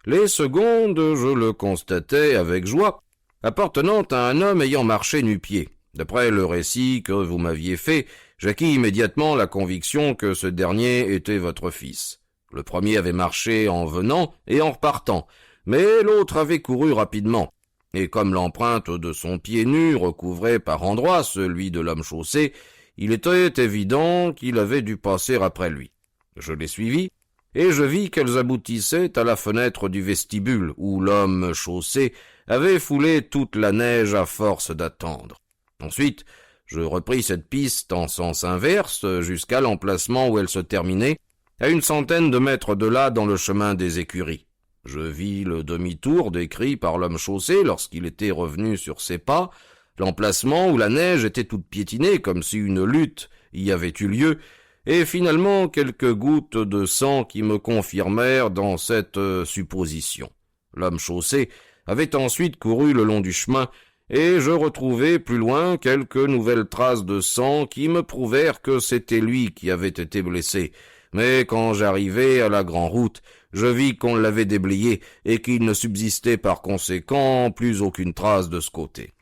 [SPEAKER 1] les secondes, je le constatai avec joie, appartenant à un homme ayant marché nu-pied. D'après le récit que vous m'aviez fait, j'acquis immédiatement la conviction que ce dernier était votre fils. Le premier avait marché en venant et en repartant, mais l'autre avait couru rapidement, et comme l'empreinte de son pied nu recouvrait par endroits celui de l'homme chaussé, il était évident qu'il avait dû passer après lui. Je l'ai suivi,
[SPEAKER 2] et je vis qu'elles aboutissaient à la fenêtre du vestibule, où l'homme chaussé avait foulé toute la neige à force d'attendre. Ensuite, je repris cette piste en sens inverse jusqu'à l'emplacement où elle se terminait, à une centaine de mètres de là dans le chemin des écuries. Je vis le demi-tour décrit par l'homme chaussé lorsqu'il était revenu sur ses pas, l'emplacement où la neige était toute piétinée comme si une lutte y avait eu lieu, et finalement quelques gouttes de sang qui me confirmèrent dans cette supposition. L'homme chaussé avait ensuite couru le long du chemin, et je retrouvai plus loin quelques nouvelles traces de sang qui me prouvèrent que c'était lui qui avait été blessé. Mais quand j'arrivai à la grand-route, je vis qu'on l'avait déblayé et qu'il ne subsistait par conséquent plus aucune trace de ce côté.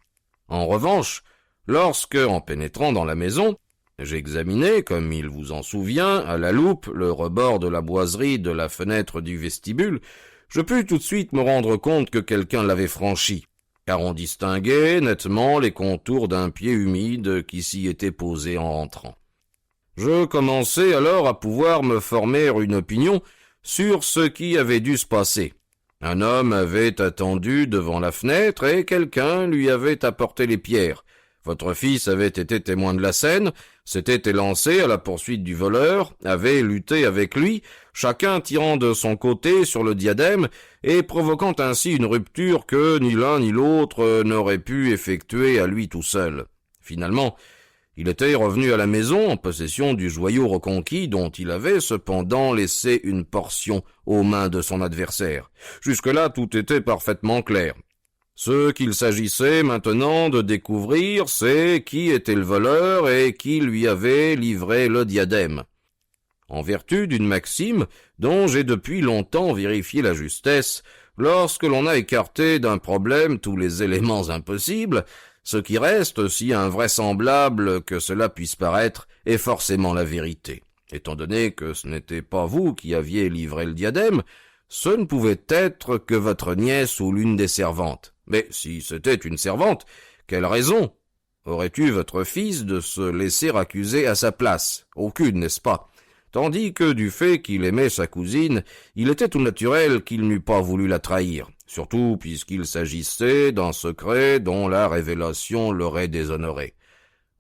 [SPEAKER 2] En revanche, lorsque, en pénétrant dans la maison, j'examinai, comme il vous en souvient, à la loupe, le rebord de la boiserie de la fenêtre du vestibule, je pus tout de suite me rendre compte que quelqu'un l'avait franchi, car on distinguait nettement les contours d'un pied humide qui s'y était posé en rentrant. Je commençai alors à pouvoir me former une opinion sur ce qui avait dû se passer. Un homme avait attendu devant la fenêtre et quelqu'un lui avait apporté les pierres. Votre fils avait été témoin de la scène, s'était élancé à la poursuite du voleur, avait lutté avec lui, chacun tirant de son côté sur le diadème et provoquant ainsi une rupture que ni l'un ni l'autre n'aurait pu effectuer à lui tout seul. Finalement, il était revenu à la maison en possession du joyau reconquis dont il avait cependant laissé une portion aux mains de son adversaire. Jusque-là, tout était parfaitement clair. Ce qu'il s'agissait maintenant de découvrir, c'est qui était le voleur et qui lui avait livré le diadème. En vertu d'une maxime dont j'ai depuis longtemps vérifié la justesse, lorsque l'on a écarté d'un problème tous les éléments impossibles, ce qui reste, aussi invraisemblable que cela puisse paraître, est forcément la vérité. Étant donné que ce n'était pas vous qui aviez livré le diadème, ce ne pouvait être que votre nièce ou l'une des servantes. Mais si c'était une servante, quelle raison aurait eu votre fils de se laisser accuser à sa place? Aucune, n'est-ce pas? Tandis que du fait qu'il aimait sa cousine, il était tout naturel qu'il n'eût pas voulu la trahir, surtout puisqu'il s'agissait d'un secret dont la révélation l'aurait déshonoré.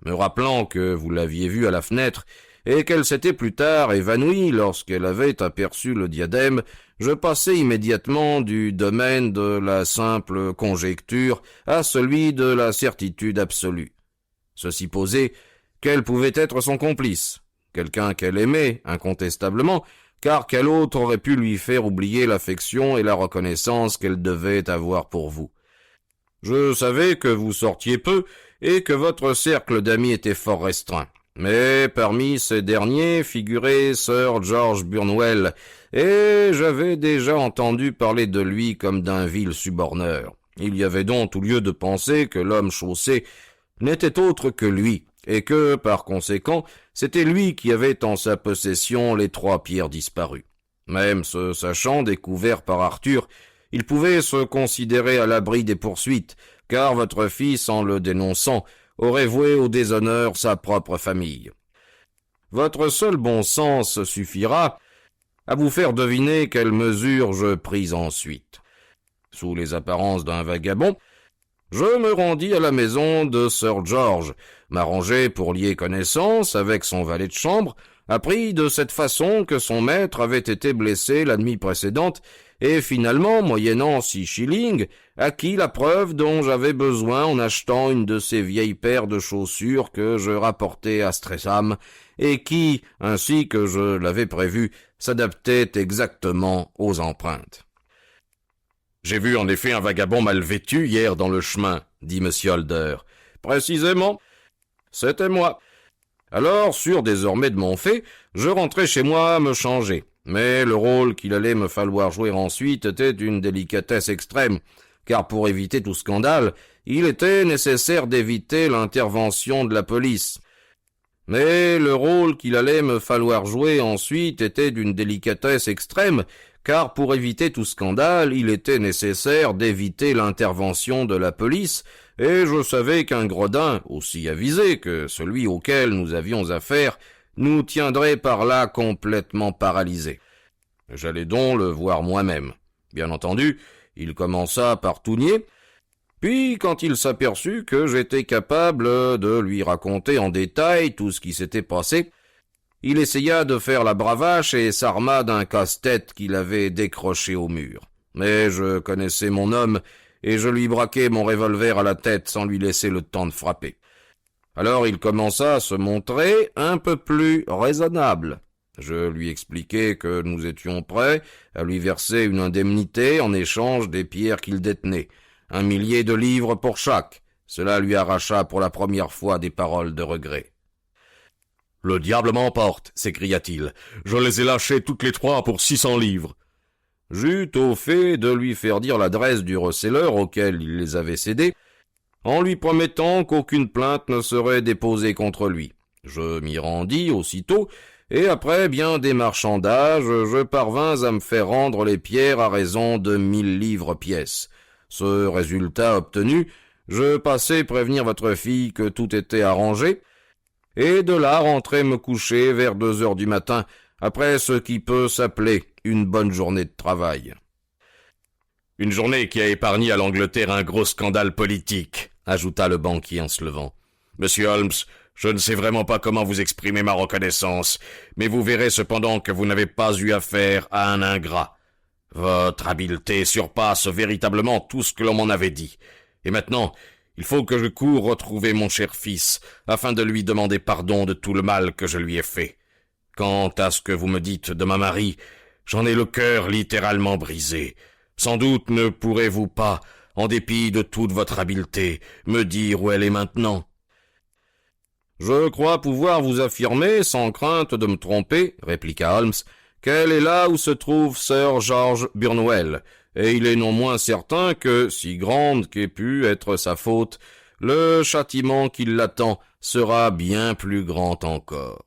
[SPEAKER 2] Me rappelant que vous l'aviez vue à la fenêtre, et qu'elle s'était plus tard évanouie lorsqu'elle avait aperçu le diadème, je passai immédiatement du domaine de la simple conjecture à celui de la certitude absolue. Ceci posé, quel pouvait être son complice? Quelqu'un qu'elle aimait, incontestablement, car quel autre aurait pu lui faire oublier l'affection et la reconnaissance qu'elle devait avoir pour vous? Je savais que vous sortiez peu et que votre cercle d'amis était fort restreint. Mais parmi ces derniers figurait Sir George Burnwell, et j'avais déjà entendu parler de lui comme d'un vil suborneur. Il y avait donc tout lieu de penser que l'homme chaussé n'était autre que lui, et que, par conséquent, c'était lui qui avait en sa possession les 3 pierres disparues. Même se sachant découvert par Arthur, il pouvait se considérer à l'abri des poursuites, car votre fils, en le dénonçant, aurait voué au déshonneur sa propre famille. Votre seul bon sens suffira à vous faire deviner quelle mesure je pris ensuite. Sous les apparences d'un vagabond, je me rendis à la maison de Sir George, m'arrangeai pour lier connaissance avec son valet de chambre, appris de cette façon que son maître avait été blessé la nuit précédente, et finalement, moyennant 6 shillings, acquis la preuve dont j'avais besoin en achetant une de ces vieilles paires de chaussures que je rapportais à Streatham, et qui, ainsi que je l'avais prévu, s'adaptait exactement aux empreintes. « J'ai vu en effet un vagabond mal vêtu hier dans le chemin, » dit M. Holder. « Précisément, c'était moi. Alors, sûr désormais de mon fait, je rentrai chez moi me changer. Mais le rôle qu'il allait me falloir jouer ensuite était d'une délicatesse extrême, car pour éviter tout scandale, il était nécessaire d'éviter l'intervention de la police. Mais le rôle qu'il allait me falloir jouer ensuite était d'une délicatesse extrême, car pour éviter tout scandale, il était nécessaire d'éviter l'intervention de la police, et je savais qu'un gredin, aussi avisé que celui auquel nous avions affaire, nous tiendrait par là complètement paralysés. J'allais donc le voir moi-même. Bien entendu, il commença par tout nier, puis quand il s'aperçut que j'étais capable de lui raconter en détail tout ce qui s'était passé, il essaya de faire la bravache et s'arma d'un casse-tête qu'il avait décroché au mur. Mais je connaissais mon homme, et je lui braquai mon revolver à la tête sans lui laisser le temps de frapper. Alors il commença à se montrer un peu plus raisonnable. Je lui expliquai que nous étions prêts à lui verser une indemnité en échange des pierres qu'il détenait, 1 millier de livres pour chaque. Cela lui arracha pour la première fois des paroles de regret. « Le diable m'emporte » s'écria-t-il. « Je les ai lâchés toutes les 3 pour 600 livres. » J'eus au fait de lui faire dire l'adresse du receleur auquel il les avait cédés, en lui promettant qu'aucune plainte ne serait déposée contre lui. Je m'y rendis aussitôt, et après bien des marchandages, je parvins à me faire rendre les pierres à raison de 1000 livres pièce. Ce résultat obtenu, je passai prévenir votre fille que tout était arrangé, et de là rentrai me coucher vers 2 heures du matin, après ce qui peut s'appeler une bonne journée de travail. Une journée qui a épargné à l'Angleterre un gros scandale politique, ajouta le banquier en se levant. Monsieur Holmes, je ne sais vraiment pas comment vous exprimer ma reconnaissance, mais vous verrez cependant que vous n'avez pas eu affaire à un ingrat. Votre habileté surpasse véritablement tout ce que l'on m'en avait dit. Et maintenant, il faut que je coure retrouver mon cher fils, afin de lui demander pardon de tout le mal que je lui ai fait. Quant à ce que vous me dites de ma Marie, j'en ai le cœur littéralement brisé. Sans doute ne pourrez-vous pas, en dépit de toute votre habileté, me dire où elle est maintenant. Je crois pouvoir vous affirmer, sans crainte de me tromper, répliqua Holmes, qu'elle est là où se trouve Sir George Burnwell, et il est non moins certain que, si grande qu'ait pu être sa faute, le châtiment qui l'attend sera bien plus grand encore.